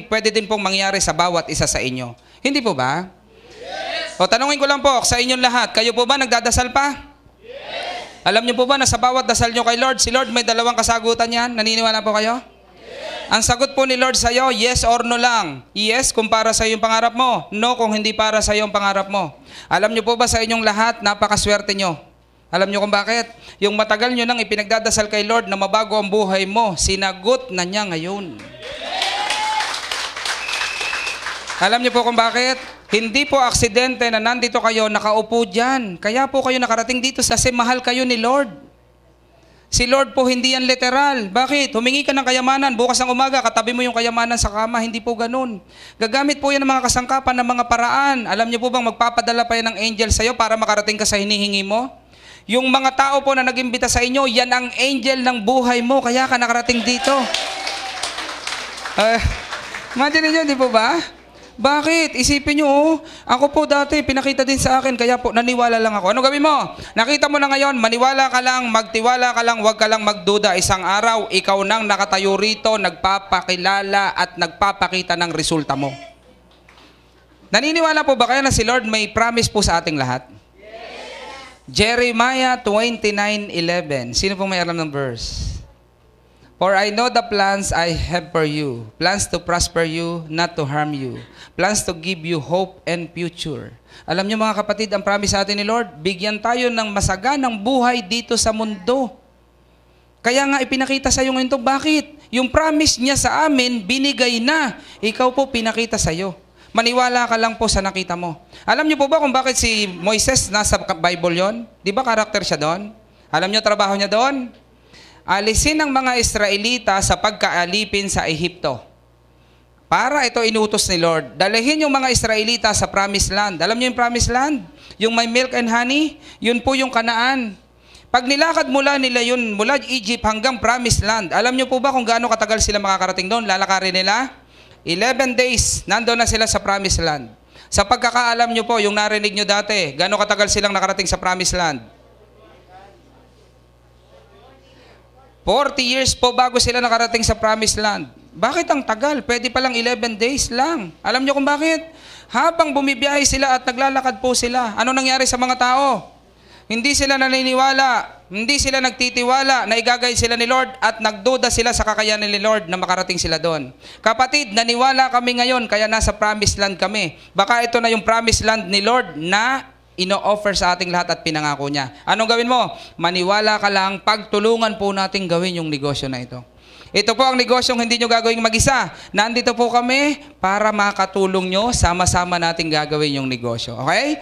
pwede din pong mangyari sa bawat isa sa inyo. Hindi po ba? Yes. O tanungin ko lang po sa inyong lahat, kayo po ba nagdadasal pa? Yes. Alam niyo po ba na sa bawat dasal niyo kay Lord, si Lord may 2 kasagutan yan? Naniniwala po kayo? Yes. Ang sagot po ni Lord sa iyo, yes or no lang. Yes kung para sa iyo yung pangarap mo. No kung hindi para sa iyo yung pangarap mo. Alam niyo po ba sa inyong lahat, napakaswerte niyo. Alam niyo kung bakit? Yung matagal niyo nang ipinagdadasal kay Lord na mabago ang buhay mo, sinagot na niya ngayon. Alam niyo po kung bakit? Hindi po aksidente na nandito kayo, nakaupo dyan. Kaya po kayo nakarating dito kasi mahal kayo ni Lord. Si Lord po hindi yan literal. Bakit? Humingi ka ng kayamanan. Bukas ng umaga, katabi mo yung kayamanan sa kama. Hindi po ganun. Gagamit po yan ng mga kasangkapan, ng mga paraan. Alam niyo po bang magpapadala pa yan ng angel sa'yo para makarating ka sa hinihingi mo? Yung mga tao po na nag-imbita sa inyo, yan ang angel ng buhay mo, kaya ka nakarating dito. Imagine niyo, di po ba? Bakit? Isipin niyo, ako po dati, pinakita din sa akin, kaya po naniwala lang ako. Ano gawin mo? Nakita mo na ngayon, maniwala ka lang, magtiwala ka lang, huwag ka lang magduda. Isang araw, ikaw nang nakatayo rito, nagpapakilala at nagpapakita ng resulta mo. Naniniwala po ba kayo na si Lord may promise po sa ating lahat? Jeremiah 29:11. Sino pong may alam ng verse? For I know the plans I have for you, plans to prosper you, not to harm you, plans to give you hope and future. Alam niyo mga kapatid, ang promise sa atin ni Lord, bigyan tayo ng masaganang buhay dito sa mundo. Kaya nga ipinakita sa iyo ngayon ito, bakit? Yung promise niya sa amin, binigay na. Ikaw po pinakita sa iyo. Maniwala ka lang po sa nakita mo. Alam niyo po ba kung bakit si Moises nasa Bible yon? Di ba karakter siya doon? Alam niyo trabaho niya doon? Alisin ang mga Israelita sa pagkaalipin sa Ehipto. Para ito inutos ni Lord. Dalahin yung mga Israelita sa Promised Land. Alam niyo yung Promised Land? Yung may milk and honey? Yun po yung Kanaan. Pag nilakad nila yun, mula Egypt hanggang Promised Land, alam niyo po ba kung gaano katagal sila makakarating doon? Lalakarin nila? 11 days, nandoon na sila sa Promised Land. Sa pagkakaalam nyo po, yung narinig nyo dati, gano'ng katagal silang nakarating sa Promised Land? 40 years po bago sila nakarating sa Promised Land. Bakit ang tagal? Pwede palang 11 days lang. Alam nyo kung bakit? Habang bumibiyahe sila at naglalakad po sila, ano nangyari sa mga tao? Hindi sila naniniwala, hindi sila nagtitiwala na igagay sila ni Lord at nagduda sila sa kakayanan ni Lord na makarating sila doon. Kapatid, naniwala kami ngayon kaya nasa Promised Land kami. Baka ito na yung Promised Land ni Lord na ino-offer sa ating lahat at pinangako niya. Anong gawin mo? Maniwala ka lang, pagtulungan po natin gawin yung negosyo na ito. Ito po ang negosyong hindi nyo gagawin mag-isa. Nandito po kami para makatulong nyo, sama-sama natin gagawin yung negosyo. Okay?